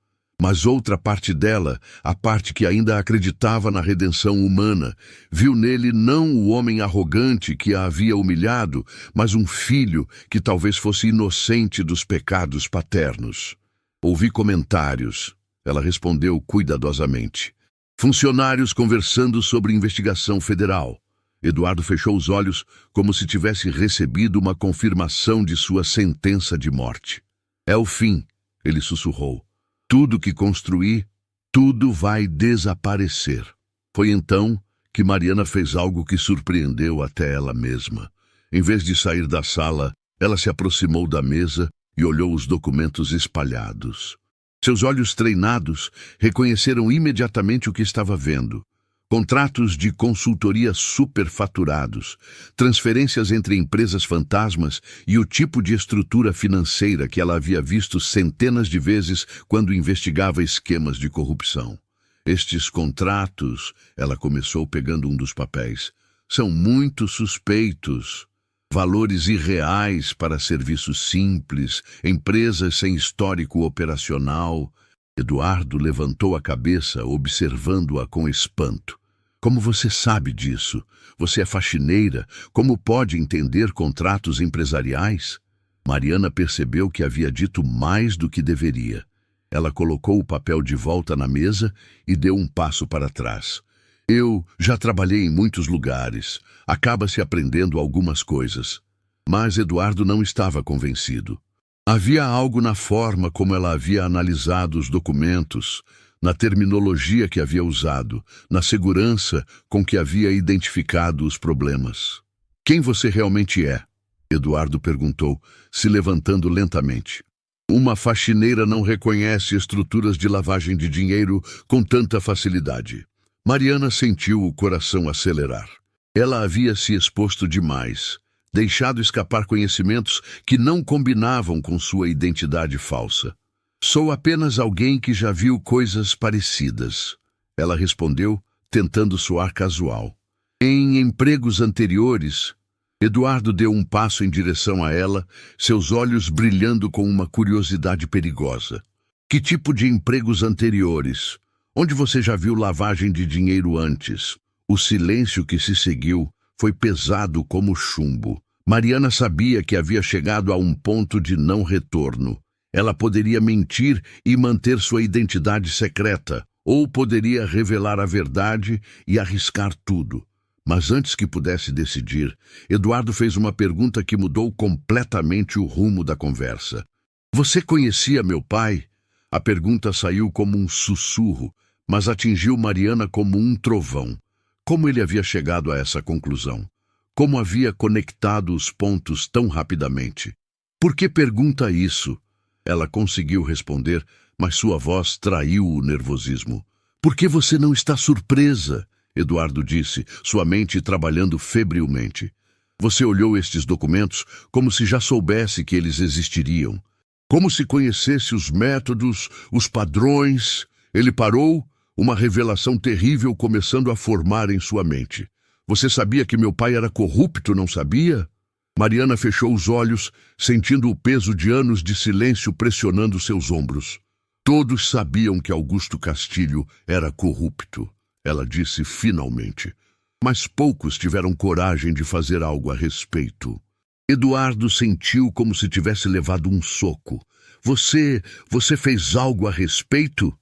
Mas outra parte dela, a parte que ainda acreditava na redenção humana, viu nele não o homem arrogante que a havia humilhado, mas um filho que talvez fosse inocente dos pecados paternos. "Ouvi comentários", ela respondeu cuidadosamente. "Funcionários conversando sobre investigação federal." Eduardo fechou os olhos como se tivesse recebido uma confirmação de sua sentença de morte. "É o fim", ele sussurrou. "Tudo que construí, tudo vai desaparecer." Foi então que Mariana fez algo que surpreendeu até ela mesma. Em vez de sair da sala, ela se aproximou da mesa e olhou os documentos espalhados. Seus olhos treinados reconheceram imediatamente o que estava vendo. Contratos de consultoria superfaturados, transferências entre empresas fantasmas e o tipo de estrutura financeira que ela havia visto centenas de vezes quando investigava esquemas de corrupção. "Estes contratos", ela começou pegando um dos papéis, "são muito suspeitos. Valores irreais para serviços simples, empresas sem histórico operacional." Eduardo levantou a cabeça, observando-a com espanto. "Como você sabe disso? Você é faxineira. Como pode entender contratos empresariais?" Mariana percebeu que havia dito mais do que deveria. Ela colocou o papel de volta na mesa e deu um passo para trás. "Eu já trabalhei em muitos lugares. Acaba-se aprendendo algumas coisas." Mas Eduardo não estava convencido. Havia algo na forma como ela havia analisado os documentos, na terminologia que havia usado, na segurança com que havia identificado os problemas. "Quem você realmente é?" Eduardo perguntou, se levantando lentamente. Uma faxineira não reconhece estruturas de lavagem de dinheiro com tanta facilidade. Mariana sentiu o coração acelerar. Ela havia se exposto demais, deixado escapar conhecimentos que não combinavam com sua identidade falsa. Sou apenas alguém que já viu coisas parecidas, ela respondeu, tentando soar casual. Em empregos anteriores, Eduardo deu um passo em direção a ela, seus olhos brilhando com uma curiosidade perigosa. Que tipo de empregos anteriores? Onde você já viu lavagem de dinheiro antes? O silêncio que se seguiu foi pesado como chumbo. Mariana sabia que havia chegado a um ponto de não retorno. Ela poderia mentir e manter sua identidade secreta, ou poderia revelar a verdade e arriscar tudo. Mas antes que pudesse decidir, Eduardo fez uma pergunta que mudou completamente o rumo da conversa. Você conhecia meu pai? A pergunta saiu como um sussurro, mas atingiu Mariana como um trovão. Como ele havia chegado a essa conclusão? Como havia conectado os pontos tão rapidamente? Por que pergunta isso? Ela conseguiu responder, mas sua voz traiu o nervosismo. Por que você não está surpresa? Eduardo disse, sua mente trabalhando febrilmente. Você olhou estes documentos como se já soubesse que eles existiriam. Como se conhecesse os métodos, os padrões. Ele parou, uma revelação terrível começando a formar em sua mente. Você sabia que meu pai era corrupto, não sabia? Mariana fechou os olhos, sentindo o peso de anos de silêncio pressionando seus ombros. Todos sabiam que Augusto Castilho era corrupto, ela disse finalmente. Mas poucos tiveram coragem de fazer algo a respeito. Eduardo sentiu como se tivesse levado um soco. Você fez algo a respeito?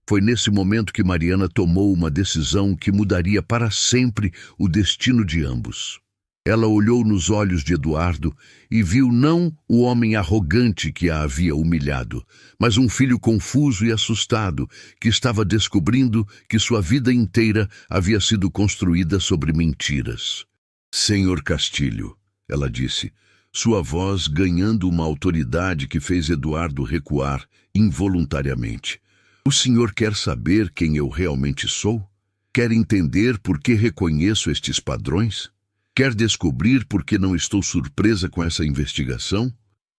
Foi nesse momento que Mariana tomou uma decisão que mudaria para sempre o destino de ambos. Ela olhou nos olhos de Eduardo e viu não o homem arrogante que a havia humilhado, mas um filho confuso e assustado que estava descobrindo que sua vida inteira havia sido construída sobre mentiras. Senhor Castilho, ela disse, sua voz ganhando uma autoridade que fez Eduardo recuar involuntariamente. O senhor quer saber quem eu realmente sou? Quer entender por que reconheço estes padrões? Quer descobrir por que não estou surpresa com essa investigação?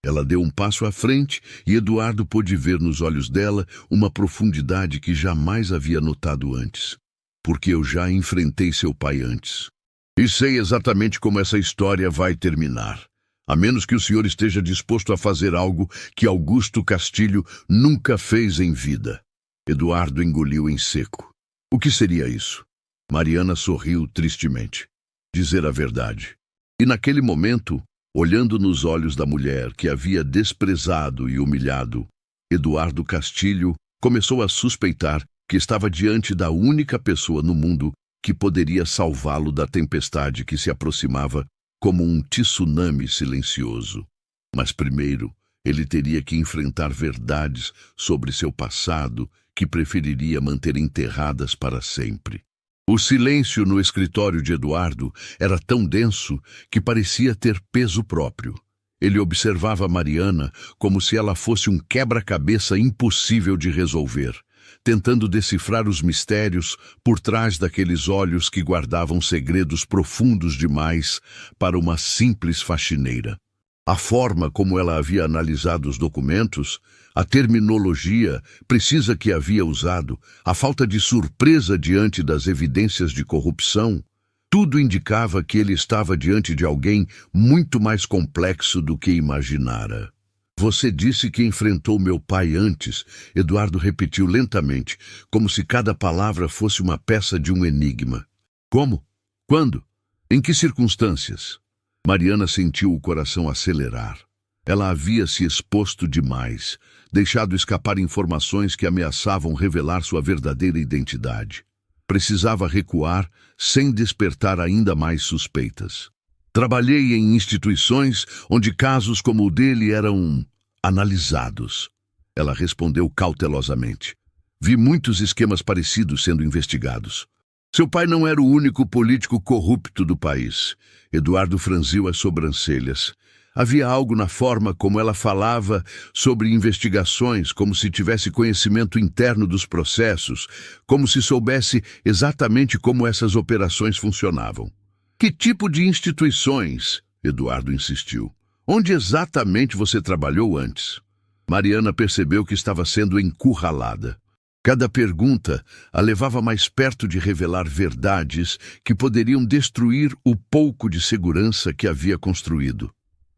Ela deu um passo à frente e Eduardo pôde ver nos olhos dela uma profundidade que jamais havia notado antes. Porque eu já enfrentei seu pai antes. E sei exatamente como essa história vai terminar. A menos que o senhor esteja disposto a fazer algo que Augusto Castilho nunca fez em vida. Eduardo engoliu em seco. O que seria isso? Mariana sorriu tristemente. Dizer a verdade. E naquele momento, olhando nos olhos da mulher que havia desprezado e humilhado, Eduardo Castilho começou a suspeitar que estava diante da única pessoa no mundo que poderia salvá-lo da tempestade que se aproximava como um tsunami silencioso. Mas primeiro, ele teria que enfrentar verdades sobre seu passado que preferiria manter enterradas para sempre. O silêncio no escritório de Eduardo era tão denso que parecia ter peso próprio. Ele observava Mariana como se ela fosse um quebra-cabeça impossível de resolver, tentando decifrar os mistérios por trás daqueles olhos que guardavam segredos profundos demais para uma simples faxineira. A forma como ela havia analisado os documentos, a terminologia precisa que havia usado, a falta de surpresa diante das evidências de corrupção, tudo indicava que ele estava diante de alguém muito mais complexo do que imaginara. Você disse que enfrentou meu pai antes, Eduardo repetiu lentamente, como se cada palavra fosse uma peça de um enigma. Como? Quando? Em que circunstâncias? Mariana sentiu o coração acelerar. Ela havia se exposto demais, deixado escapar informações que ameaçavam revelar sua verdadeira identidade. Precisava recuar sem despertar ainda mais suspeitas. Trabalhei em instituições onde casos como o dele eram analisados. Ela respondeu cautelosamente. Vi muitos esquemas parecidos sendo investigados. Seu pai não era o único político corrupto do país. Eduardo franziu as sobrancelhas. Havia algo na forma como ela falava sobre investigações, como se tivesse conhecimento interno dos processos, como se soubesse exatamente como essas operações funcionavam. Que tipo de instituições? Eduardo insistiu. Onde exatamente você trabalhou antes? Mariana percebeu que estava sendo encurralada. Cada pergunta a levava mais perto de revelar verdades que poderiam destruir o pouco de segurança que havia construído.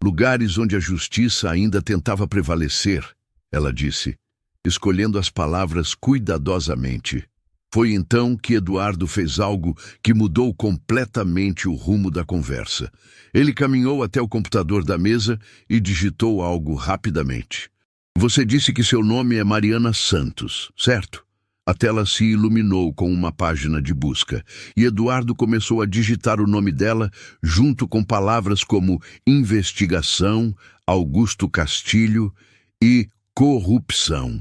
Lugares onde a justiça ainda tentava prevalecer, ela disse, escolhendo as palavras cuidadosamente. Foi então que Eduardo fez algo que mudou completamente o rumo da conversa. Ele caminhou até o computador da mesa e digitou algo rapidamente. Você disse que seu nome é Mariana Santos, certo? A tela se iluminou com uma página de busca e Eduardo começou a digitar o nome dela junto com palavras como investigação, Augusto Castilho e corrupção.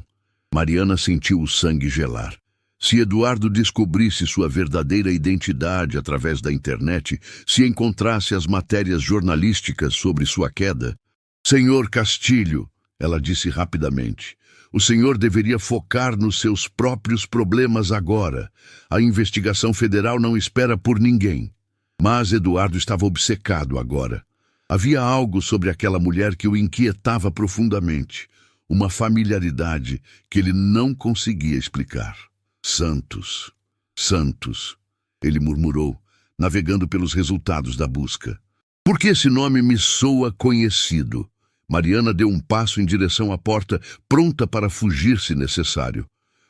Mariana sentiu o sangue gelar. Se Eduardo descobrisse sua verdadeira identidade através da internet, se encontrasse as matérias jornalísticas sobre sua queda... Senhor Castilho, ela disse rapidamente, o senhor deveria focar nos seus próprios problemas agora. A investigação federal não espera por ninguém. Mas Eduardo estava obcecado agora. Havia algo sobre aquela mulher que o inquietava profundamente. Uma familiaridade que ele não conseguia explicar. Santos, Santos, ele murmurou, navegando pelos resultados da busca. Por que esse nome me soa conhecido? Mariana deu um passo em direção à porta, pronta para fugir se necessário.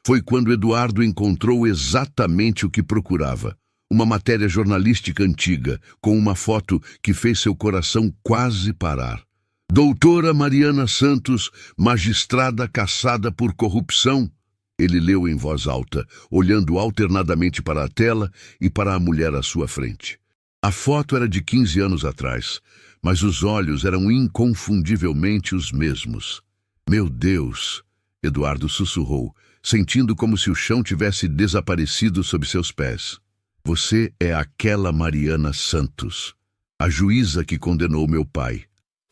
Foi quando Eduardo encontrou exatamente o que procurava. Uma matéria jornalística antiga, com uma foto que fez seu coração quase parar. Doutora Mariana Santos, magistrada caçada por corrupção. Ele leu em voz alta, olhando alternadamente para a tela e para a mulher à sua frente. A foto era de 15 anos atrás, mas os olhos eram inconfundivelmente os mesmos. Meu Deus! Eduardo sussurrou, sentindo como se o chão tivesse desaparecido sob seus pés. Você é aquela Mariana Santos, a juíza que condenou meu pai.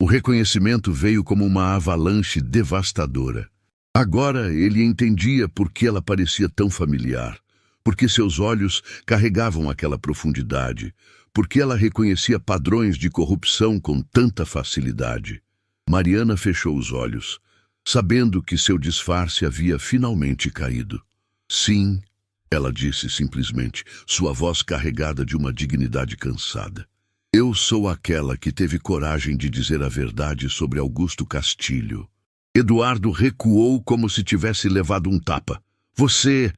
O reconhecimento veio como uma avalanche devastadora. Agora ele entendia por que ela parecia tão familiar, porque seus olhos carregavam aquela profundidade, porque ela reconhecia padrões de corrupção com tanta facilidade. Mariana fechou os olhos, sabendo que seu disfarce havia finalmente caído. Sim, ela disse simplesmente, sua voz carregada de uma dignidade cansada. Eu sou aquela que teve coragem de dizer a verdade sobre Augusto Castilho. Eduardo recuou como se tivesse levado um tapa. Você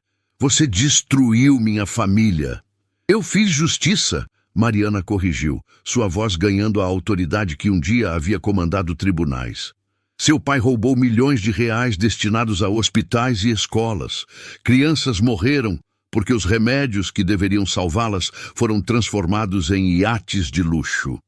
destruiu minha família. Eu fiz justiça, Mariana corrigiu, sua voz ganhando a autoridade que um dia havia comandado tribunais. Seu pai roubou milhões de reais destinados a hospitais e escolas. Crianças morreram porque os remédios que deveriam salvá-las foram transformados em iates de luxo.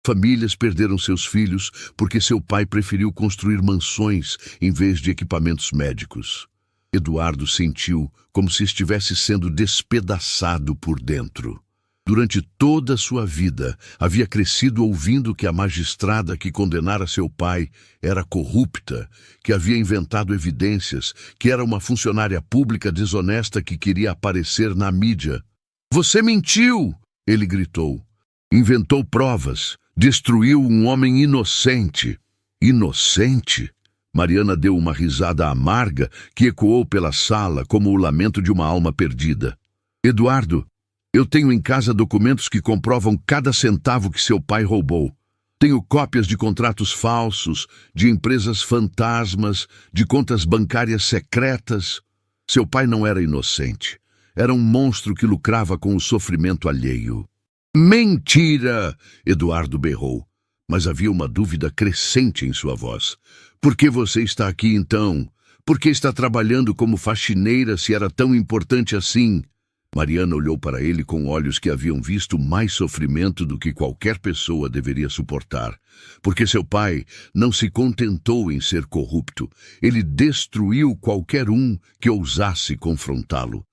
Famílias perderam seus filhos porque seu pai preferiu construir mansões em vez de equipamentos médicos. Eduardo sentiu como se estivesse sendo despedaçado por dentro. Durante toda a sua vida, havia crescido ouvindo que a magistrada que condenara seu pai era corrupta, que havia inventado evidências, que era uma funcionária pública desonesta que queria aparecer na mídia. Você mentiu! Ele gritou. Inventou provas. Destruiu um homem inocente. Inocente? Mariana deu uma risada amarga que ecoou pela sala como o lamento de uma alma perdida. Eduardo, eu tenho em casa documentos que comprovam cada centavo que seu pai roubou. Tenho cópias de contratos falsos, de empresas fantasmas, de contas bancárias secretas. Seu pai não era inocente. Era um monstro que lucrava com o sofrimento alheio. Mentira! Eduardo berrou, mas havia uma dúvida crescente em sua voz. Por que você está aqui então? Por que está trabalhando como faxineira se era tão importante assim? Mariana olhou para ele com olhos que haviam visto mais sofrimento do que qualquer pessoa deveria suportar. Porque seu pai não se contentou em ser corrupto. Ele destruiu qualquer um que ousasse confrontá-lo.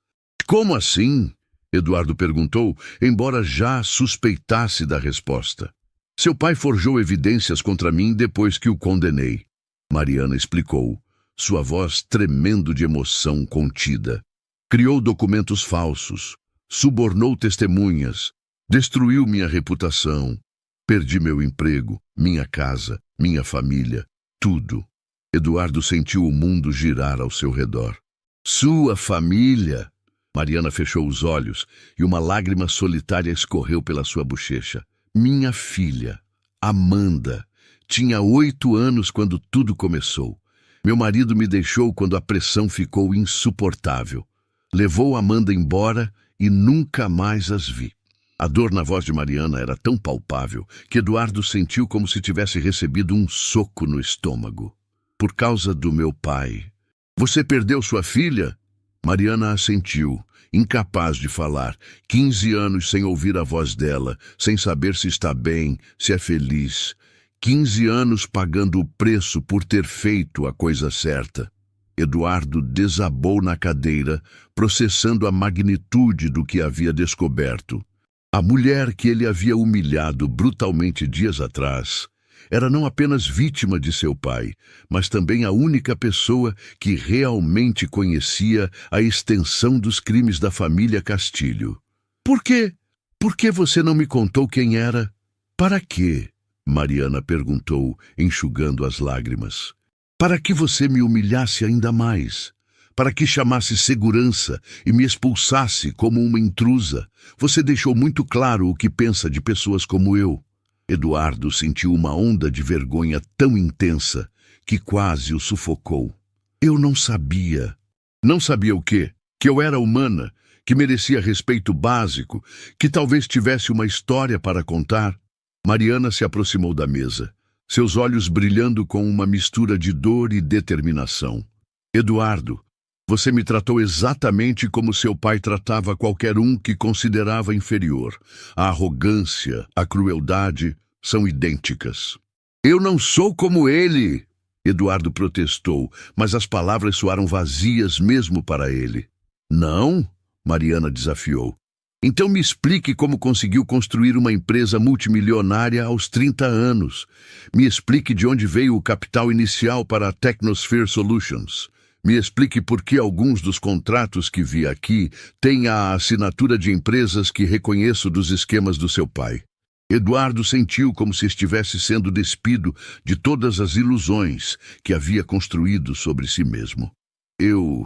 Como assim? Eduardo perguntou, embora já suspeitasse da resposta. Seu pai forjou evidências contra mim depois que o condenei. Mariana explicou, sua voz tremendo de emoção contida. Criou documentos falsos, subornou testemunhas, destruiu minha reputação. Perdi meu emprego, minha casa, minha família, tudo. Eduardo sentiu o mundo girar ao seu redor. Sua família! Mariana fechou os olhos e uma lágrima solitária escorreu pela sua bochecha. Minha filha, Amanda, tinha 8 anos quando tudo começou. Meu marido me deixou quando a pressão ficou insuportável. Levou Amanda embora e nunca mais as vi. A dor na voz de Mariana era tão palpável que Eduardo sentiu como se tivesse recebido um soco no estômago. Por causa do meu pai. Você perdeu sua filha? Mariana assentiu, incapaz de falar. 15 anos sem ouvir a voz dela, sem saber se está bem, se é feliz. 15 anos pagando o preço por ter feito a coisa certa. Eduardo desabou na cadeira, processando a magnitude do que havia descoberto. A mulher que ele havia humilhado brutalmente dias atrás era não apenas vítima de seu pai, mas também a única pessoa que realmente conhecia a extensão dos crimes da família Castilho. Por quê? Por que você não me contou quem era? Para quê? Mariana perguntou, enxugando as lágrimas. Para que você me humilhasse ainda mais? Para que chamasse segurança e me expulsasse como uma intrusa? Você deixou muito claro o que pensa de pessoas como eu. Eduardo sentiu uma onda de vergonha tão intensa que quase o sufocou. Eu não sabia. Não sabia o quê? Que eu era humana, que merecia respeito básico, que talvez tivesse uma história para contar. Mariana se aproximou da mesa, seus olhos brilhando com uma mistura de dor e determinação. Eduardo, você me tratou exatamente como seu pai tratava qualquer um que considerava inferior. A arrogância, a crueldade são idênticas. Eu não sou como ele, Eduardo protestou, mas as palavras soaram vazias mesmo para ele. Não? Mariana desafiou. Então me explique como conseguiu construir uma empresa multimilionária aos 30 anos. Me explique de onde veio o capital inicial para a Technosphere Solutions. Me explique por que alguns dos contratos que vi aqui têm a assinatura de empresas que reconheço dos esquemas do seu pai. Eduardo sentiu como se estivesse sendo despido de todas as ilusões que havia construído sobre si mesmo. Eu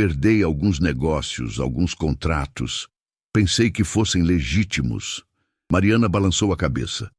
herdei alguns negócios, alguns contratos. Pensei que fossem legítimos. Mariana balançou a cabeça.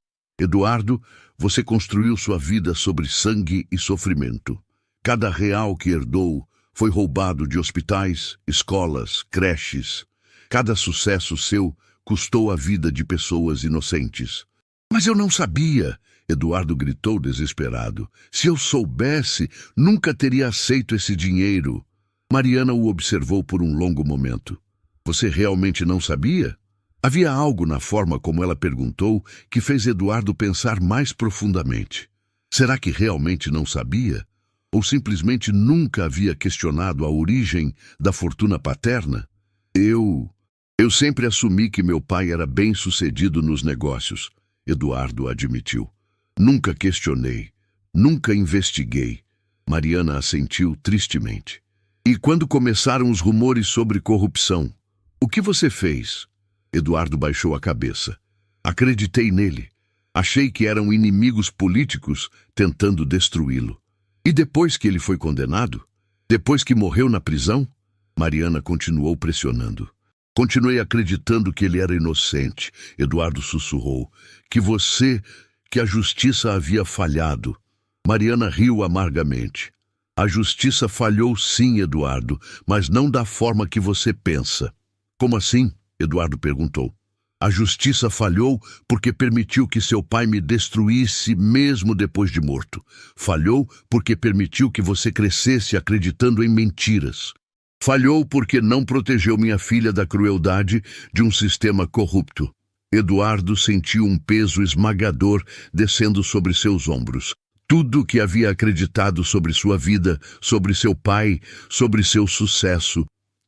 Eduardo, você construiu sua vida sobre sangue e sofrimento. Cada real que herdou foi roubado de hospitais, escolas, creches. Cada sucesso seu custou a vida de pessoas inocentes. Mas eu não sabia, Eduardo gritou desesperado. Se eu soubesse, nunca teria aceito esse dinheiro. Mariana o observou por um longo momento. Você realmente não sabia? Havia algo na forma como ela perguntou que fez Eduardo pensar mais profundamente. Será que realmente não sabia? Ou simplesmente nunca havia questionado a origem da fortuna paterna? Eu sempre assumi que meu pai era bem-sucedido nos negócios, Eduardo admitiu. Nunca questionei, nunca investiguei. Mariana assentiu tristemente. E quando começaram os rumores sobre corrupção? O que você fez? Eduardo baixou a cabeça. Acreditei nele. Achei que eram inimigos políticos tentando destruí-lo. E depois que ele foi condenado? Depois que morreu na prisão? Mariana continuou pressionando. Continuei acreditando que ele era inocente, Eduardo sussurrou. Que a justiça havia falhado. Mariana riu amargamente. A justiça falhou sim, Eduardo, mas não da forma que você pensa. Como assim? Eduardo perguntou. A justiça falhou porque permitiu que seu pai me destruísse mesmo depois de morto. Falhou porque permitiu que você crescesse acreditando em mentiras. Falhou porque não protegeu minha filha da crueldade de um sistema corrupto. Eduardo sentiu um peso esmagador descendo sobre seus ombros. Tudo que havia acreditado sobre sua vida, sobre seu pai, sobre seu sucesso,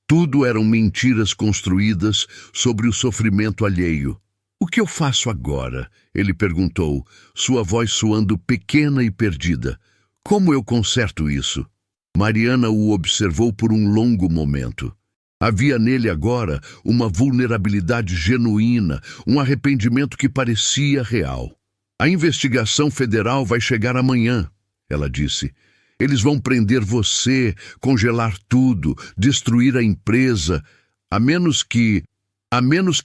tudo eram mentiras construídas sobre o sofrimento alheio. O que eu faço agora? Ele perguntou, sua voz soando pequena e perdida. Como eu conserto isso? Mariana o observou por um longo momento. Havia nele agora uma vulnerabilidade genuína, um arrependimento que parecia real. A investigação federal vai chegar amanhã, ela disse. Eles vão prender você, congelar tudo, destruir a empresa, a menos que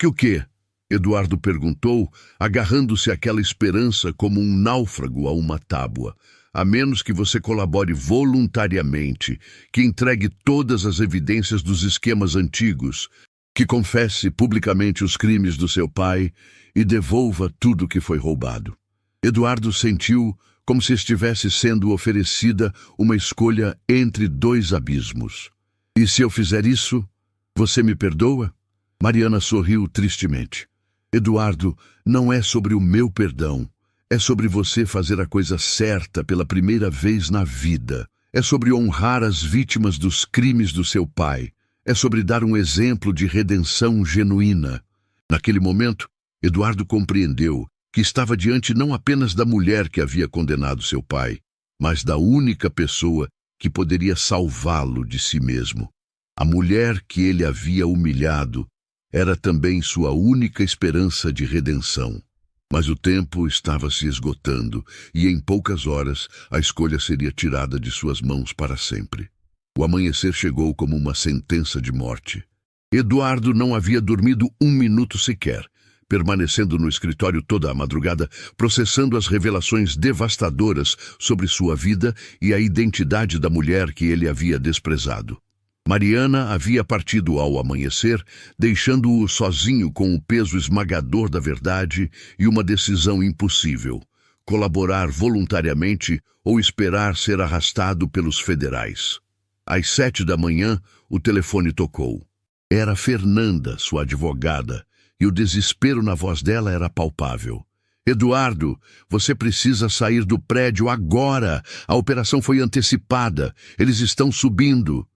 o quê? Eduardo perguntou, agarrando-se àquela esperança como um náufrago a uma tábua. A menos que você colabore voluntariamente, que entregue todas as evidências dos esquemas antigos, que confesse publicamente os crimes do seu pai e devolva tudo que foi roubado. Eduardo sentiu como se estivesse sendo oferecida uma escolha entre dois abismos. E se eu fizer isso, você me perdoa? Mariana sorriu tristemente. Eduardo, não é sobre o meu perdão. É sobre você fazer a coisa certa pela primeira vez na vida. É sobre honrar as vítimas dos crimes do seu pai. É sobre dar um exemplo de redenção genuína. Naquele momento, Eduardo compreendeu que estava diante não apenas da mulher que havia condenado seu pai, mas da única pessoa que poderia salvá-lo de si mesmo. A mulher que ele havia humilhado era também sua única esperança de redenção. Mas o tempo estava se esgotando e em poucas horas a escolha seria tirada de suas mãos para sempre. O amanhecer chegou como uma sentença de morte. Eduardo não havia dormido um minuto sequer, permanecendo no escritório toda a madrugada, processando as revelações devastadoras sobre sua vida e a identidade da mulher que ele havia desprezado. Mariana havia partido ao amanhecer, deixando-o sozinho com o peso esmagador da verdade e uma decisão impossível: colaborar voluntariamente ou esperar ser arrastado pelos federais. Às 7 da manhã, o telefone tocou. Era Fernanda, sua advogada, e o desespero na voz dela era palpável. Eduardo, você precisa sair do prédio agora! A operação foi antecipada. Eles estão subindo.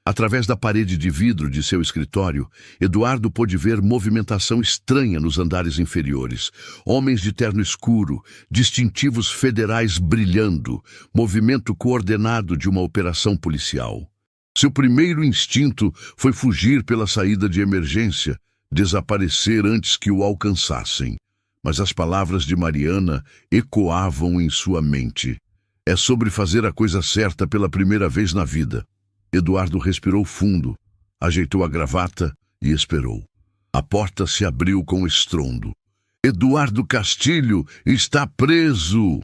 Através da parede de vidro de seu escritório, Eduardo pôde ver movimentação estranha nos andares inferiores. Homens de terno escuro, distintivos federais brilhando, movimento coordenado de uma operação policial. Seu primeiro instinto foi fugir pela saída de emergência, desaparecer antes que o alcançassem. Mas as palavras de Mariana ecoavam em sua mente. É sobre fazer a coisa certa pela primeira vez na vida. Eduardo respirou fundo, ajeitou a gravata e esperou. A porta se abriu com estrondo. Eduardo Castilho está preso!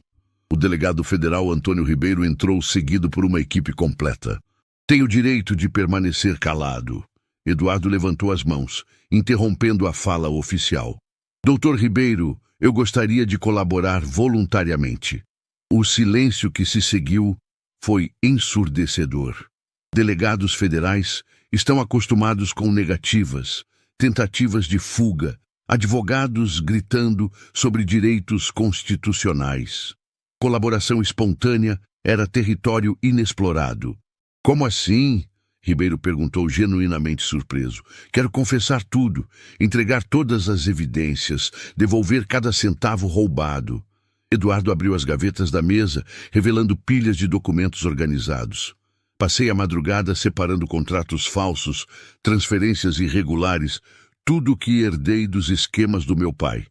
O delegado federal Antônio Ribeiro entrou seguido por uma equipe completa. Tem o direito de permanecer calado. Eduardo levantou as mãos, interrompendo a fala oficial. Doutor Ribeiro, eu gostaria de colaborar voluntariamente. O silêncio que se seguiu foi ensurdecedor. Delegados federais estão acostumados com negativas, tentativas de fuga, advogados gritando sobre direitos constitucionais. Colaboração espontânea era território inexplorado. Como assim? Ribeiro perguntou genuinamente surpreso. Quero confessar tudo, entregar todas as evidências, devolver cada centavo roubado. Eduardo abriu as gavetas da mesa, revelando pilhas de documentos organizados. Passei a madrugada separando contratos falsos, transferências irregulares, tudo o que herdei dos esquemas do meu pai.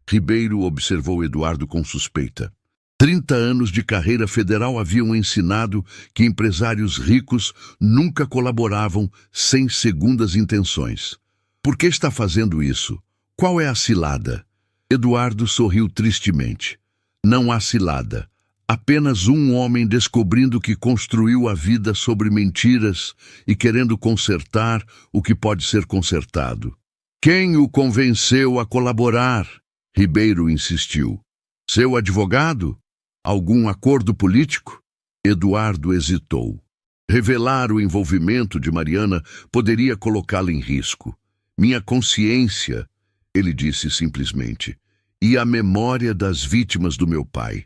Ribeiro observou Eduardo com suspeita. 30 anos de carreira federal haviam ensinado que empresários ricos nunca colaboravam sem segundas intenções. Por que está fazendo isso? Qual é a cilada? Eduardo sorriu tristemente. Não há cilada. Apenas um homem descobrindo que construiu a vida sobre mentiras e querendo consertar o que pode ser consertado. Quem o convenceu a colaborar? Ribeiro insistiu. Seu advogado? Algum acordo político? Eduardo hesitou. Revelar o envolvimento de Mariana poderia colocá-la em risco. Minha consciência, ele disse simplesmente, e a memória das vítimas do meu pai.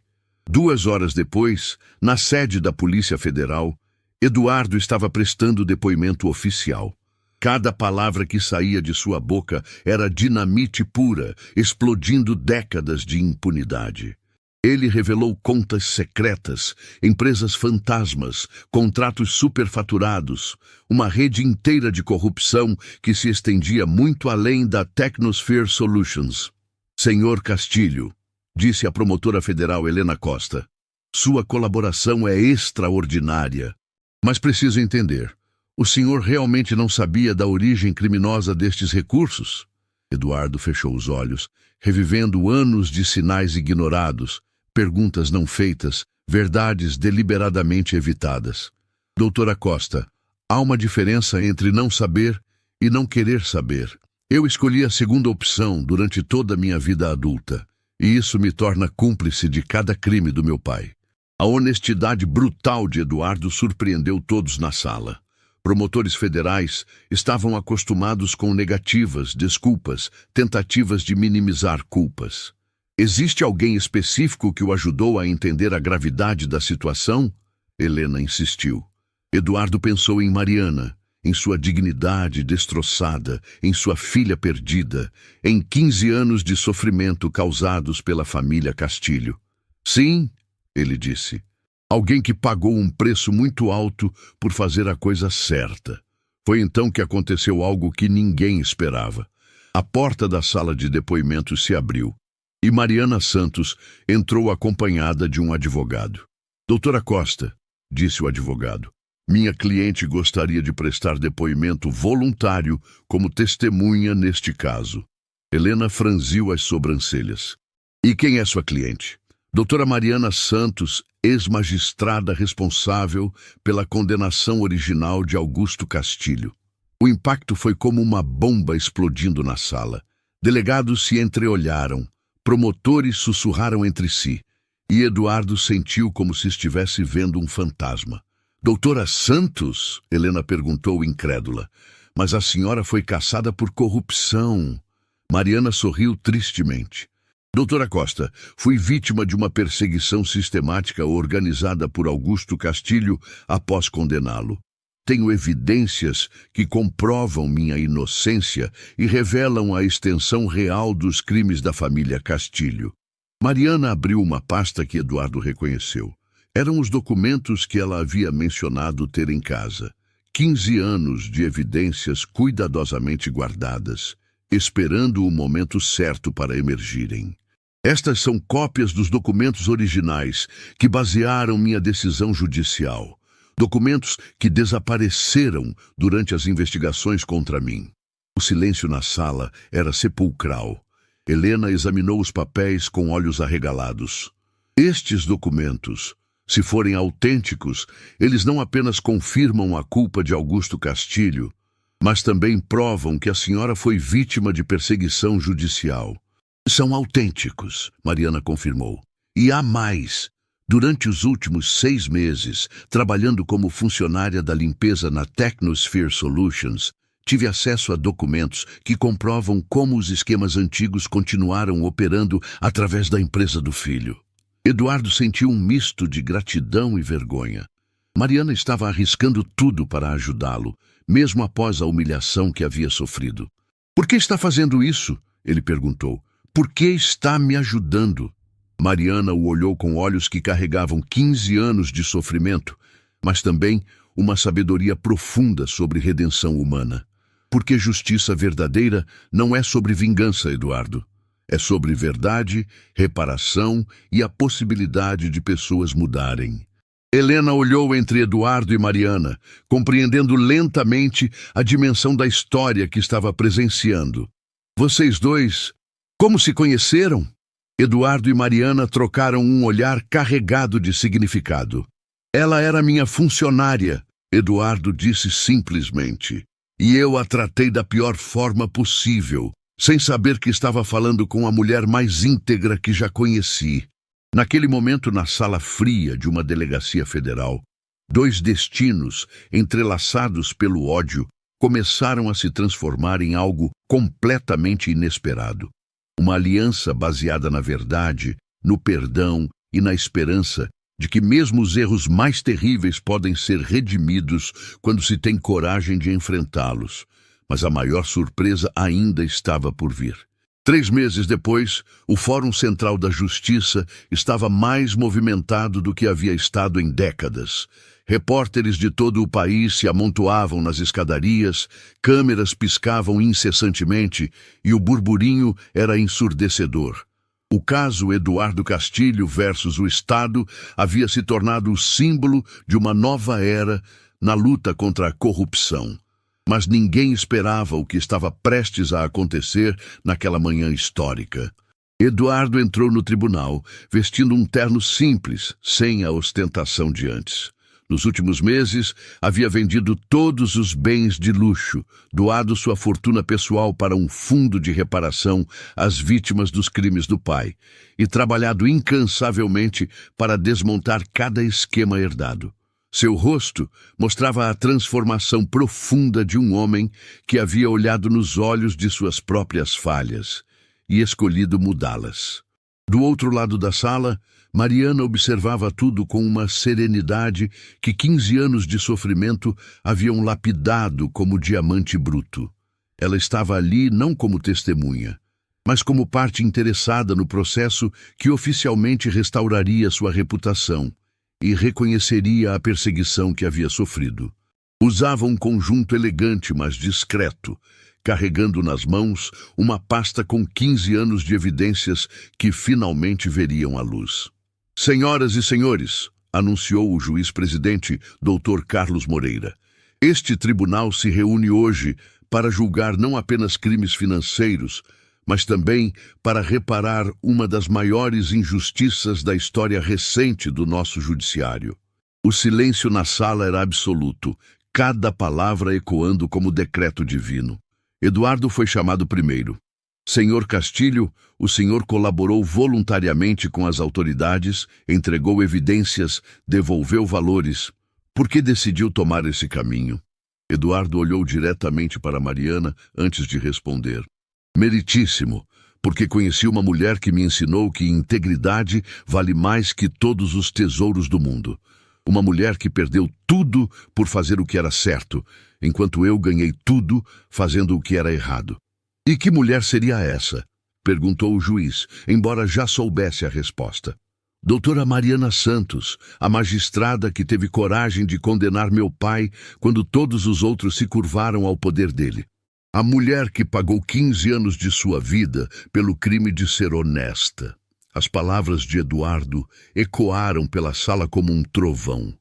2 horas depois, na sede da Polícia Federal, Eduardo estava prestando depoimento oficial. Cada palavra que saía de sua boca era dinamite pura, explodindo décadas de impunidade. Ele revelou contas secretas, empresas fantasmas, contratos superfaturados, uma rede inteira de corrupção que se estendia muito além da Technosphere Solutions. Senhor Castilho, disse a promotora federal Helena Costa, sua colaboração é extraordinária. Mas preciso entender, o senhor realmente não sabia da origem criminosa destes recursos? Eduardo fechou os olhos, revivendo anos de sinais ignorados, perguntas não feitas, verdades deliberadamente evitadas. Doutora Costa, há uma diferença entre não saber e não querer saber. Eu escolhi a segunda opção durante toda a minha vida adulta, e isso me torna cúmplice de cada crime do meu pai. A honestidade brutal de Eduardo surpreendeu todos na sala. Promotores federais estavam acostumados com negativas, desculpas, tentativas de minimizar culpas. Existe alguém específico que o ajudou a entender a gravidade da situação? Helena insistiu. Eduardo pensou em Mariana, em sua dignidade destroçada, em sua filha perdida, em 15 anos de sofrimento causados pela família Castilho. Sim, ele disse. Alguém que pagou um preço muito alto por fazer a coisa certa. Foi então que aconteceu algo que ninguém esperava. A porta da sala de depoimentos se abriu e Mariana Santos entrou acompanhada de um advogado. Doutora Costa, disse o advogado, minha cliente gostaria de prestar depoimento voluntário como testemunha neste caso. Helena franziu as sobrancelhas. E quem é sua cliente? Doutora Mariana Santos, ex-magistrada responsável pela condenação original de Augusto Castilho. O impacto foi como uma bomba explodindo na sala. Delegados se entreolharam, promotores sussurraram entre si, e Eduardo sentiu como se estivesse vendo um fantasma. Doutora Santos? Helena perguntou incrédula. Mas a senhora foi caçada por corrupção. Mariana sorriu tristemente. Doutora Costa, fui vítima de uma perseguição sistemática organizada por Augusto Castilho após condená-lo. Tenho evidências que comprovam minha inocência e revelam a extensão real dos crimes da família Castilho. Mariana abriu uma pasta que Eduardo reconheceu. Eram os documentos que ela havia mencionado ter em casa. 15 anos de evidências cuidadosamente guardadas, esperando o momento certo para emergirem. Estas são cópias dos documentos originais que basearam minha decisão judicial. Documentos que desapareceram durante as investigações contra mim. O silêncio na sala era sepulcral. Helena examinou os papéis com olhos arregalados. Estes documentos, se forem autênticos, eles não apenas confirmam a culpa de Augusto Castilho, mas também provam que a senhora foi vítima de perseguição judicial. São autênticos, Mariana confirmou. E há mais. Durante os últimos 6 meses, trabalhando como funcionária da limpeza na Technosphere Solutions, tive acesso a documentos que comprovam como os esquemas antigos continuaram operando através da empresa do filho. Eduardo sentiu um misto de gratidão e vergonha. Mariana estava arriscando tudo para ajudá-lo, mesmo após a humilhação que havia sofrido. Por que está fazendo isso? Ele perguntou. Por que está me ajudando? Mariana o olhou com olhos que carregavam 15 anos de sofrimento, mas também uma sabedoria profunda sobre redenção humana. Porque justiça verdadeira não é sobre vingança, Eduardo. É sobre verdade, reparação e a possibilidade de pessoas mudarem. Helena olhou entre Eduardo e Mariana, compreendendo lentamente a dimensão da história que estava presenciando. Vocês dois, como se conheceram? Eduardo e Mariana trocaram um olhar carregado de significado. Ela era minha funcionária, Eduardo disse simplesmente. E eu a tratei da pior forma possível, sem saber que estava falando com a mulher mais íntegra que já conheci. Naquele momento, na sala fria de uma delegacia federal, 2 destinos, entrelaçados pelo ódio, começaram a se transformar em algo completamente inesperado. Uma aliança baseada na verdade, no perdão e na esperança de que mesmo os erros mais terríveis podem ser redimidos quando se tem coragem de enfrentá-los. Mas a maior surpresa ainda estava por vir. 3 meses depois, o Fórum Central da Justiça estava mais movimentado do que havia estado em décadas. Repórteres de todo o país se amontoavam nas escadarias, câmeras piscavam incessantemente e o burburinho era ensurdecedor. O caso Eduardo Castilho versus o Estado havia se tornado o símbolo de uma nova era na luta contra a corrupção. Mas ninguém esperava o que estava prestes a acontecer naquela manhã histórica. Eduardo entrou no tribunal vestindo um terno simples, sem a ostentação de antes. Nos últimos meses, havia vendido todos os bens de luxo, doado sua fortuna pessoal para um fundo de reparação às vítimas dos crimes do pai e trabalhado incansavelmente para desmontar cada esquema herdado. Seu rosto mostrava a transformação profunda de um homem que havia olhado nos olhos de suas próprias falhas e escolhido mudá-las. Do outro lado da sala, Mariana observava tudo com uma serenidade que 15 anos de sofrimento haviam lapidado como diamante bruto. Ela estava ali não como testemunha, mas como parte interessada no processo que oficialmente restauraria sua reputação e reconheceria a perseguição que havia sofrido. Usava um conjunto elegante, mas discreto, carregando nas mãos uma pasta com 15 anos de evidências que finalmente veriam a luz. Senhoras e senhores, anunciou o juiz-presidente, Dr. Carlos Moreira, este tribunal se reúne hoje para julgar não apenas crimes financeiros, mas também para reparar uma das maiores injustiças da história recente do nosso judiciário. O silêncio na sala era absoluto, cada palavra ecoando como decreto divino. Eduardo foi chamado primeiro. Senhor Castilho, o senhor colaborou voluntariamente com as autoridades, entregou evidências, devolveu valores. Por que decidiu tomar esse caminho? Eduardo olhou diretamente para Mariana antes de responder. Meritíssimo, porque conheci uma mulher que me ensinou que integridade vale mais que todos os tesouros do mundo. Uma mulher que perdeu tudo por fazer o que era certo, enquanto eu ganhei tudo fazendo o que era errado. E que mulher seria essa? Perguntou o juiz, embora já soubesse a resposta. Doutora Mariana Santos, a magistrada que teve coragem de condenar meu pai quando todos os outros se curvaram ao poder dele. A mulher que pagou 15 anos de sua vida pelo crime de ser honesta. As palavras de Eduardo ecoaram pela sala como um trovão.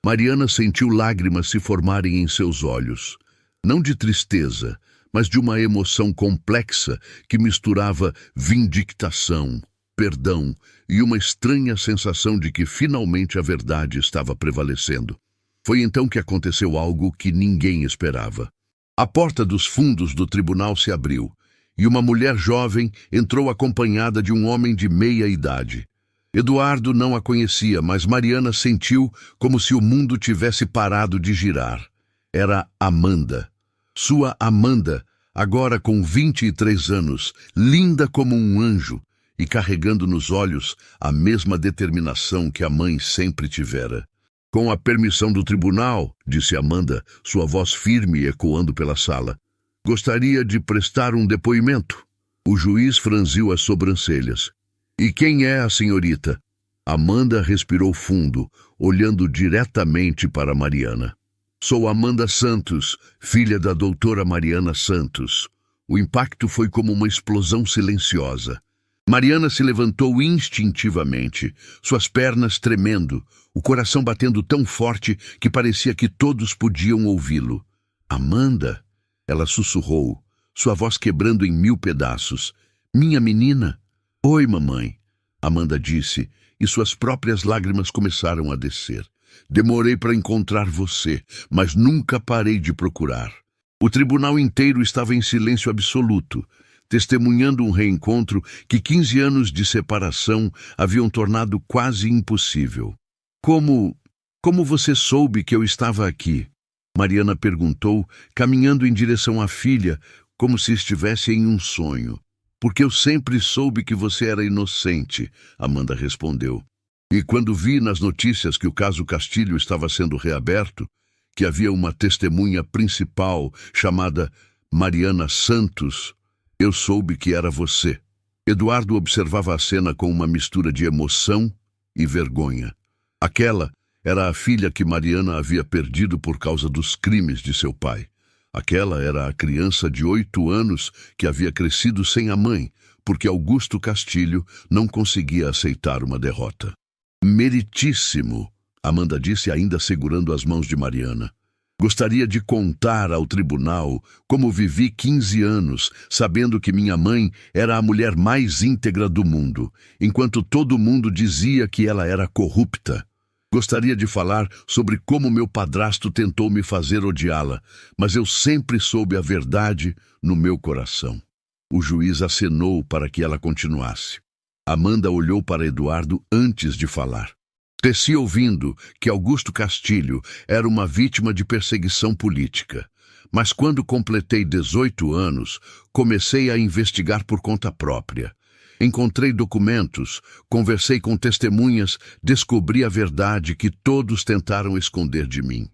Mariana sentiu lágrimas se formarem em seus olhos. Não de tristeza, mas de uma emoção complexa que misturava vindictação, perdão e uma estranha sensação de que finalmente a verdade estava prevalecendo. Foi então que aconteceu algo que ninguém esperava. A porta dos fundos do tribunal se abriu e uma mulher jovem entrou acompanhada de um homem de meia idade. Eduardo não a conhecia, mas Mariana sentiu como se o mundo tivesse parado de girar. Era Amanda. Sua Amanda, agora com 23 anos, linda como um anjo e carregando nos olhos a mesma determinação que a mãe sempre tivera. Com a permissão do tribunal, disse Amanda, sua voz firme ecoando pela sala. Gostaria de prestar um depoimento. O juiz franziu as sobrancelhas. E quem é a senhorita? Amanda respirou fundo, olhando diretamente para Mariana. Sou Amanda Santos, filha da doutora Mariana Santos. O impacto foi como uma explosão silenciosa. Mariana se levantou instintivamente, suas pernas tremendo, o coração batendo tão forte que parecia que todos podiam ouvi-lo. Amanda? Ela sussurrou, sua voz quebrando em 1000 pedaços. Minha menina? Oi, mamãe, Amanda disse, e suas próprias lágrimas começaram a descer. Demorei para encontrar você, mas nunca parei de procurar. O tribunal inteiro estava em silêncio absoluto, testemunhando um reencontro que 15 anos de separação haviam tornado quase impossível. Como você soube que eu estava aqui? Mariana perguntou, caminhando em direção à filha, como se estivesse em um sonho. Porque eu sempre soube que você era inocente, Amanda respondeu. E quando vi nas notícias que o caso Castilho estava sendo reaberto, que havia uma testemunha principal chamada Mariana Santos, eu soube que era você. Eduardo observava a cena com uma mistura de emoção e vergonha. Aquela era a filha que Mariana havia perdido por causa dos crimes de seu pai. Aquela era a criança de 8 anos que havia crescido sem a mãe, porque Augusto Castilho não conseguia aceitar uma derrota. Meritíssimo, Amanda disse, ainda segurando as mãos de Mariana. Gostaria de contar ao tribunal como vivi 15 anos, sabendo que minha mãe era a mulher mais íntegra do mundo, enquanto todo mundo dizia que ela era corrupta. Gostaria de falar sobre como meu padrasto tentou me fazer odiá-la, mas eu sempre soube a verdade no meu coração. O juiz acenou para que ela continuasse. Amanda olhou para Eduardo antes de falar. Cresci ouvindo que Augusto Castilho era uma vítima de perseguição política, mas quando completei 18 anos, comecei a investigar por conta própria. Encontrei documentos, conversei com testemunhas, descobri a verdade que todos tentaram esconder de mim.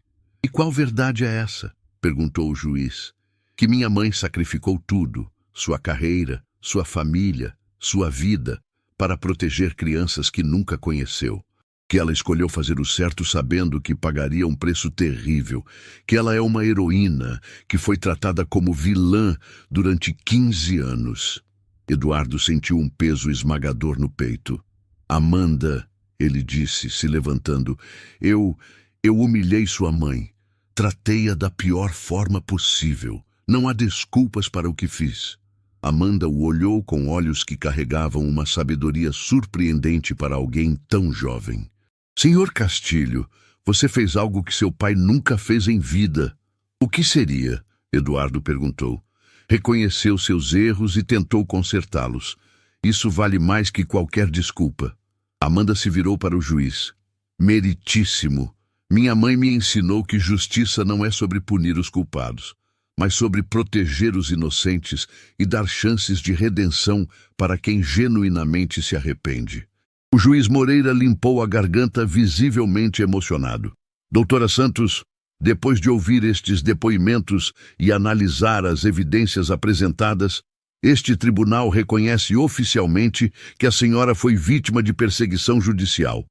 E qual verdade é essa? Perguntou o juiz. Que minha mãe sacrificou tudo, sua carreira, sua família, sua vida, para proteger crianças que nunca conheceu. Que ela escolheu fazer o certo sabendo que pagaria um preço terrível, que ela é uma heroína, que foi tratada como vilã durante 15 anos. Eduardo sentiu um peso esmagador no peito. Amanda, ele disse, se levantando, eu humilhei sua mãe. Tratei-a da pior forma possível. Não há desculpas para o que fiz. Amanda o olhou com olhos que carregavam uma sabedoria surpreendente para alguém tão jovem. Senhor Castilho, você fez algo que seu pai nunca fez em vida. O que seria? Eduardo perguntou. Reconheceu seus erros e tentou consertá-los. Isso vale mais que qualquer desculpa. Amanda se virou para o juiz. Meritíssimo. Minha mãe me ensinou que justiça não é sobre punir os culpados, mas sobre proteger os inocentes e dar chances de redenção para quem genuinamente se arrepende. O juiz Moreira limpou a garganta visivelmente emocionado. Doutora Santos, depois de ouvir estes depoimentos e analisar as evidências apresentadas, este tribunal reconhece oficialmente que a senhora foi vítima de perseguição judicial.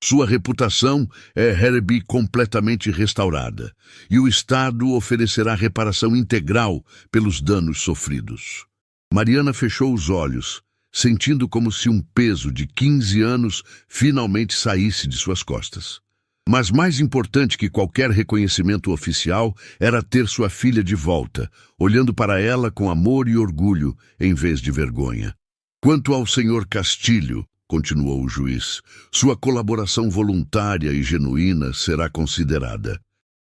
Sua reputação é completamente restaurada, e o Estado oferecerá reparação integral pelos danos sofridos. Mariana fechou os olhos, sentindo como se um peso de 15 anos finalmente saísse de suas costas. Mas mais importante que qualquer reconhecimento oficial era ter sua filha de volta, olhando para ela com amor e orgulho, em vez de vergonha. Quanto ao senhor Castilho, continuou o juiz, sua colaboração voluntária e genuína será considerada.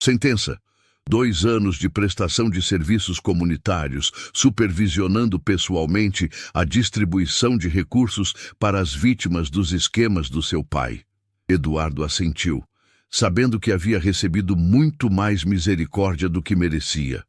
Sentença: 2 anos de prestação de serviços comunitários, supervisionando pessoalmente a distribuição de recursos para as vítimas dos esquemas do seu pai. Eduardo assentiu, sabendo que havia recebido muito mais misericórdia do que merecia.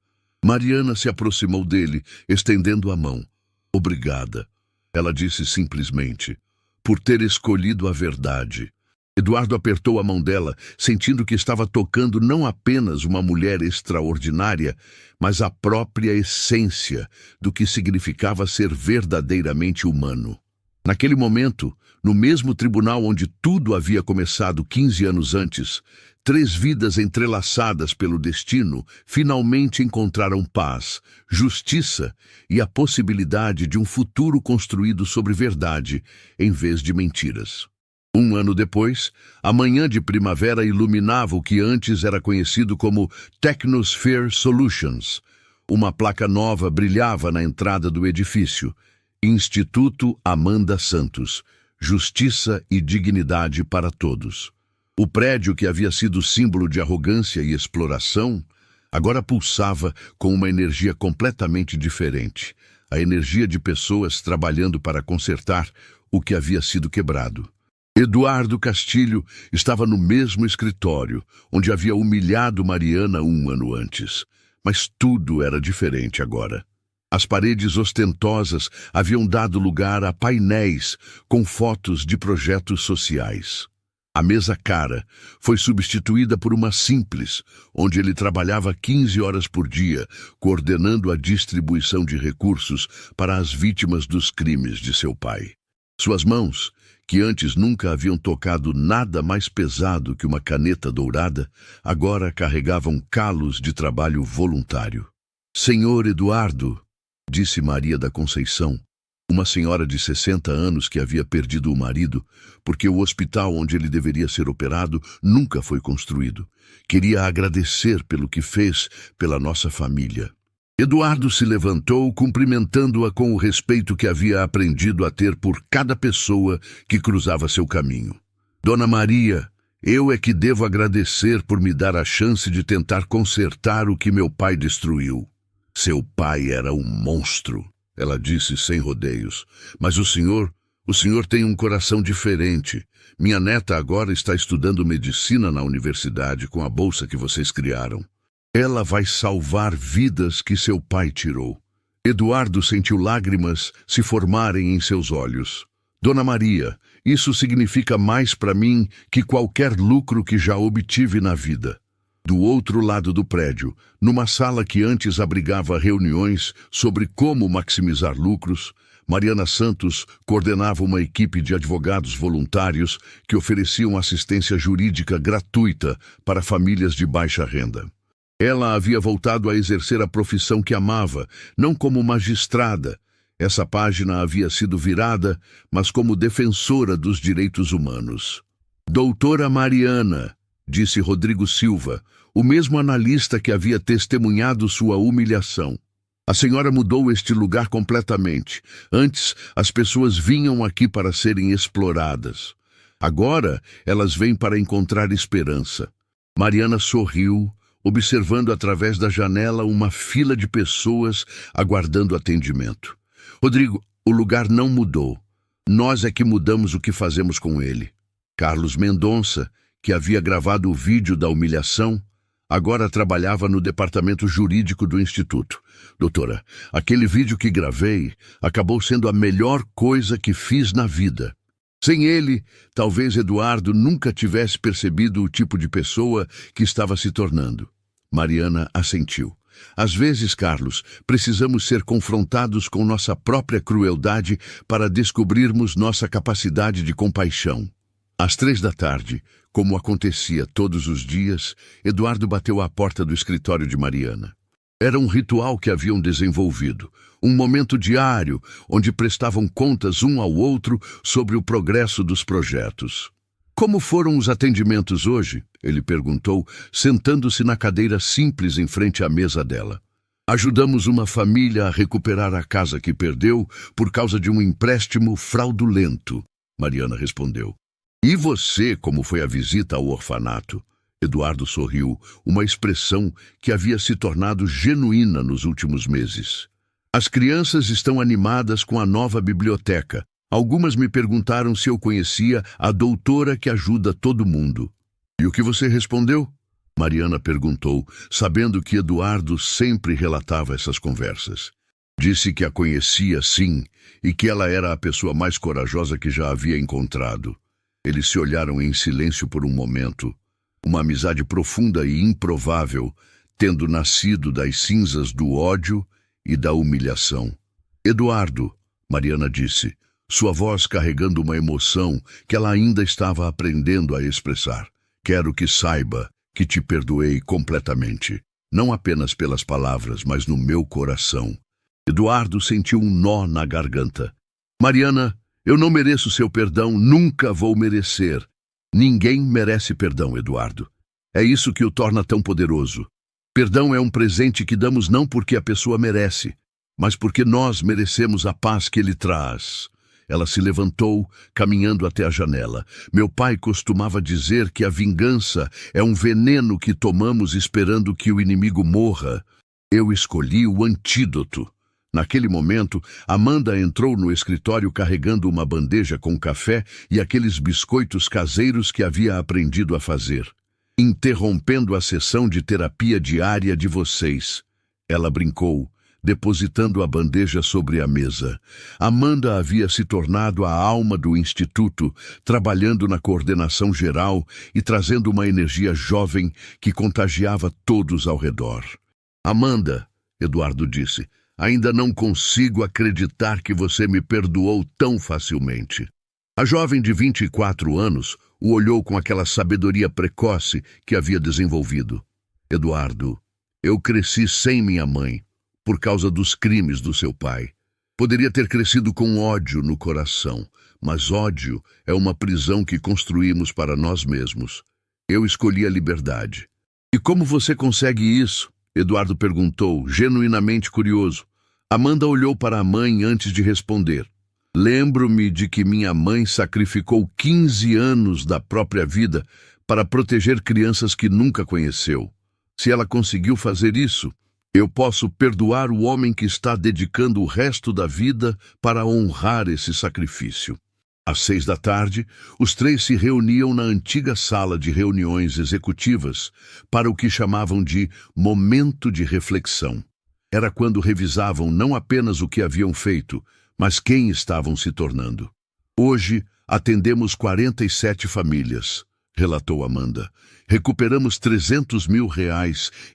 Mariana se aproximou dele, estendendo a mão. Obrigada, ela disse simplesmente, por ter escolhido a verdade. Eduardo apertou a mão dela, sentindo que estava tocando não apenas uma mulher extraordinária, mas a própria essência do que significava ser verdadeiramente humano. Naquele momento, no mesmo tribunal onde tudo havia começado 15 anos antes, 3 vidas entrelaçadas pelo destino finalmente encontraram paz, justiça e a possibilidade de um futuro construído sobre verdade, em vez de mentiras. 1 ano depois, a manhã de primavera iluminava o que antes era conhecido como Technosphere Solutions. Uma placa nova brilhava na entrada do edifício. Instituto Amanda Santos. Justiça e dignidade para todos. O prédio, que havia sido símbolo de arrogância e exploração, agora pulsava com uma energia completamente diferente. A energia de pessoas trabalhando para consertar o que havia sido quebrado. Eduardo Castilho estava no mesmo escritório, onde havia humilhado Mariana 1 ano antes. Mas tudo era diferente agora. As paredes ostentosas haviam dado lugar a painéis com fotos de projetos sociais. A mesa cara foi substituída por uma simples, onde ele trabalhava 15 horas por dia, coordenando a distribuição de recursos para as vítimas dos crimes de seu pai. Suas mãos, que antes nunca haviam tocado nada mais pesado que uma caneta dourada, agora carregavam calos de trabalho voluntário. "Senhor Eduardo", disse Maria da Conceição, uma senhora de 60 anos que havia perdido o marido, porque o hospital onde ele deveria ser operado nunca foi construído. "Queria agradecer pelo que fez pela nossa família." Eduardo se levantou, cumprimentando-a com o respeito que havia aprendido a ter por cada pessoa que cruzava seu caminho. "Dona Maria, eu é que devo agradecer por me dar a chance de tentar consertar o que meu pai destruiu." "Seu pai era um monstro", ela disse sem rodeios. "Mas o senhor tem um coração diferente. Minha neta agora está estudando medicina na universidade com a bolsa que vocês criaram. Ela vai salvar vidas que seu pai tirou." Eduardo sentiu lágrimas se formarem em seus olhos. "Dona Maria, isso significa mais para mim que qualquer lucro que já obtive na vida." Do outro lado do prédio, numa sala que antes abrigava reuniões sobre como maximizar lucros, Mariana Santos coordenava uma equipe de advogados voluntários que ofereciam assistência jurídica gratuita para famílias de baixa renda. Ela havia voltado a exercer a profissão que amava, não como magistrada. Essa página havia sido virada, mas como defensora dos direitos humanos. "Doutora Mariana", disse Rodrigo Silva, o mesmo analista que havia testemunhado sua humilhação. "A senhora mudou este lugar completamente. Antes, as pessoas vinham aqui para serem exploradas. Agora, elas vêm para encontrar esperança." Mariana sorriu, observando através da janela uma fila de pessoas aguardando atendimento. "Rodrigo, o lugar não mudou. Nós é que mudamos o que fazemos com ele." Carlos Mendonça, que havia gravado o vídeo da humilhação, agora trabalhava no departamento jurídico do Instituto. "Doutora, aquele vídeo que gravei acabou sendo a melhor coisa que fiz na vida. Sem ele, talvez Eduardo nunca tivesse percebido o tipo de pessoa que estava se tornando." Mariana assentiu. "Às vezes, Carlos, precisamos ser confrontados com nossa própria crueldade para descobrirmos nossa capacidade de compaixão." Às 3 da tarde, como acontecia todos os dias, Eduardo bateu à porta do escritório de Mariana. Era um ritual que haviam desenvolvido, um momento diário onde prestavam contas um ao outro sobre o progresso dos projetos. "Como foram os atendimentos hoje?" ele perguntou, sentando-se na cadeira simples em frente à mesa dela. "Ajudamos uma família a recuperar a casa que perdeu por causa de um empréstimo fraudulento", Mariana respondeu. "E você, como foi a visita ao orfanato?" Eduardo sorriu, uma expressão que havia se tornado genuína nos últimos meses. "As crianças estão animadas com a nova biblioteca. Algumas me perguntaram se eu conhecia a doutora que ajuda todo mundo." "E o que você respondeu?" Mariana perguntou, sabendo que Eduardo sempre relatava essas conversas. "Disse que a conhecia, sim, e que ela era a pessoa mais corajosa que já havia encontrado." Eles se olharam em silêncio por um momento. Uma amizade profunda e improvável, tendo nascido das cinzas do ódio e da humilhação. "Eduardo", Mariana disse, sua voz carregando uma emoção que ela ainda estava aprendendo a expressar. "Quero que saiba que te perdoei completamente, não apenas pelas palavras, mas no meu coração." Eduardo sentiu um nó na garganta. "Mariana, eu não mereço seu perdão, nunca vou merecer." "Ninguém merece perdão, Eduardo. É isso que o torna tão poderoso. Perdão é um presente que damos não porque a pessoa merece, mas porque nós merecemos a paz que ele traz." Ela se levantou, caminhando até a janela. "Meu pai costumava dizer que a vingança é um veneno que tomamos esperando que o inimigo morra. Eu escolhi o antídoto." Naquele momento, Amanda entrou no escritório carregando uma bandeja com café e aqueles biscoitos caseiros que havia aprendido a fazer. "Interrompendo a sessão de terapia diária de vocês." Ela brincou, depositando a bandeja sobre a mesa. Amanda havia se tornado a alma do Instituto, trabalhando na coordenação geral e trazendo uma energia jovem que contagiava todos ao redor. Amanda, Eduardo disse, ainda não consigo acreditar que você me perdoou tão facilmente. A jovem de 24 anos o olhou com aquela sabedoria precoce que havia desenvolvido. Eduardo, eu cresci sem minha mãe, por causa dos crimes do seu pai. Poderia ter crescido com ódio no coração, mas ódio é uma prisão que construímos para nós mesmos. Eu escolhi a liberdade. E como você consegue isso? Eduardo perguntou, genuinamente curioso. Amanda olhou para a mãe antes de responder. Lembro-me de que minha mãe sacrificou 15 anos da própria vida para proteger crianças que nunca conheceu. Se ela conseguiu fazer isso, eu posso perdoar o homem que está dedicando o resto da vida para honrar esse sacrifício. Às 6 da tarde, os três se reuniam na antiga sala de reuniões executivas para o que chamavam de momento de reflexão. Era quando revisavam não apenas o que haviam feito, mas quem estavam se tornando. Hoje, atendemos 47 famílias, relatou Amanda. Recuperamos R$300 mil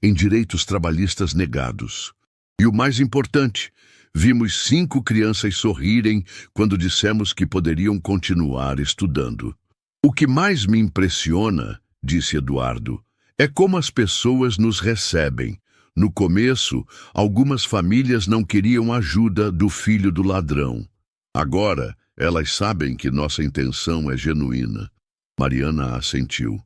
em direitos trabalhistas negados. E o mais importante, vimos 5 crianças sorrirem quando dissemos que poderiam continuar estudando. O que mais me impressiona, disse Eduardo, é como as pessoas nos recebem. No começo, algumas famílias não queriam ajuda do filho do ladrão. Agora, elas sabem que nossa intenção é genuína. Mariana assentiu.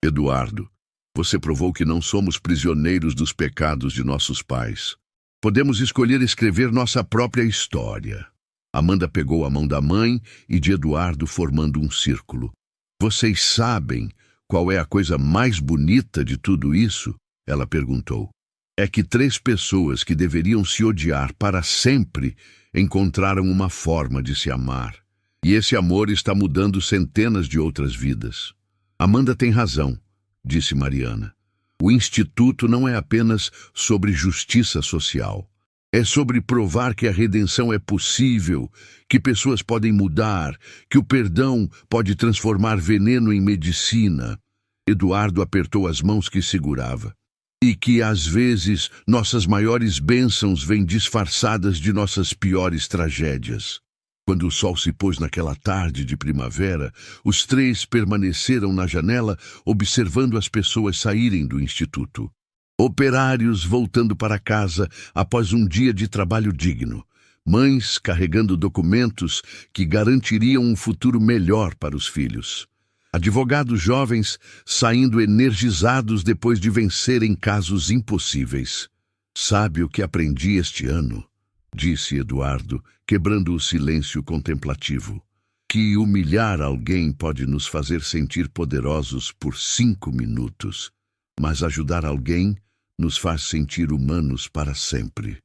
Eduardo, você provou que não somos prisioneiros dos pecados de nossos pais. Podemos escolher escrever nossa própria história. Amanda pegou a mão da mãe e de Eduardo formando um círculo. Vocês sabem qual é a coisa mais bonita de tudo isso? Ela perguntou. É que 3 pessoas que deveriam se odiar para sempre encontraram uma forma de se amar. E esse amor está mudando centenas de outras vidas. Amanda tem razão, disse Mariana. O Instituto não é apenas sobre justiça social. É sobre provar que a redenção é possível, que pessoas podem mudar, que o perdão pode transformar veneno em medicina. Eduardo apertou as mãos que segurava. E que, às vezes, nossas maiores bênçãos vêm disfarçadas de nossas piores tragédias. Quando o sol se pôs naquela tarde de primavera, os 3 permaneceram na janela observando as pessoas saírem do instituto. Operários voltando para casa após um dia de trabalho digno. Mães carregando documentos que garantiriam um futuro melhor para os filhos. Advogados jovens saindo energizados depois de vencerem casos impossíveis. Sabe o que aprendi este ano? Disse Eduardo, quebrando o silêncio contemplativo. Que humilhar alguém pode nos fazer sentir poderosos por 5 minutos, mas ajudar alguém nos faz sentir humanos para sempre.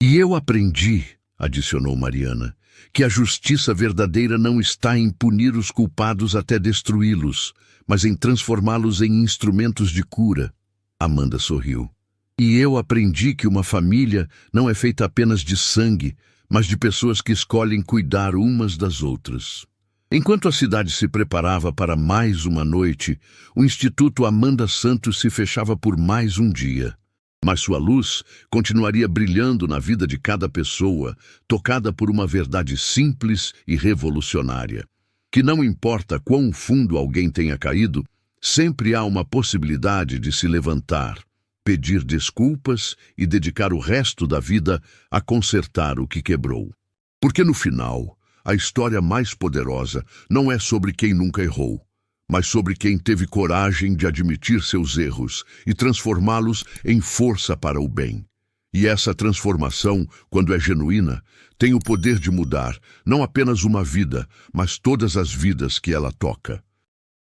E eu aprendi, adicionou Mariana, que a justiça verdadeira não está em punir os culpados até destruí-los, mas em transformá-los em instrumentos de cura. Amanda sorriu. E eu aprendi que uma família não é feita apenas de sangue, mas de pessoas que escolhem cuidar umas das outras. Enquanto a cidade se preparava para mais uma noite, o Instituto Amanda Santos se fechava por mais um dia. Mas sua luz continuaria brilhando na vida de cada pessoa, tocada por uma verdade simples e revolucionária. Que não importa quão fundo alguém tenha caído, sempre há uma possibilidade de se levantar, pedir desculpas e dedicar o resto da vida a consertar o que quebrou. Porque no final, a história mais poderosa não é sobre quem nunca errou, mas sobre quem teve coragem de admitir seus erros e transformá-los em força para o bem. E essa transformação, quando é genuína, tem o poder de mudar não apenas uma vida, mas todas as vidas que ela toca.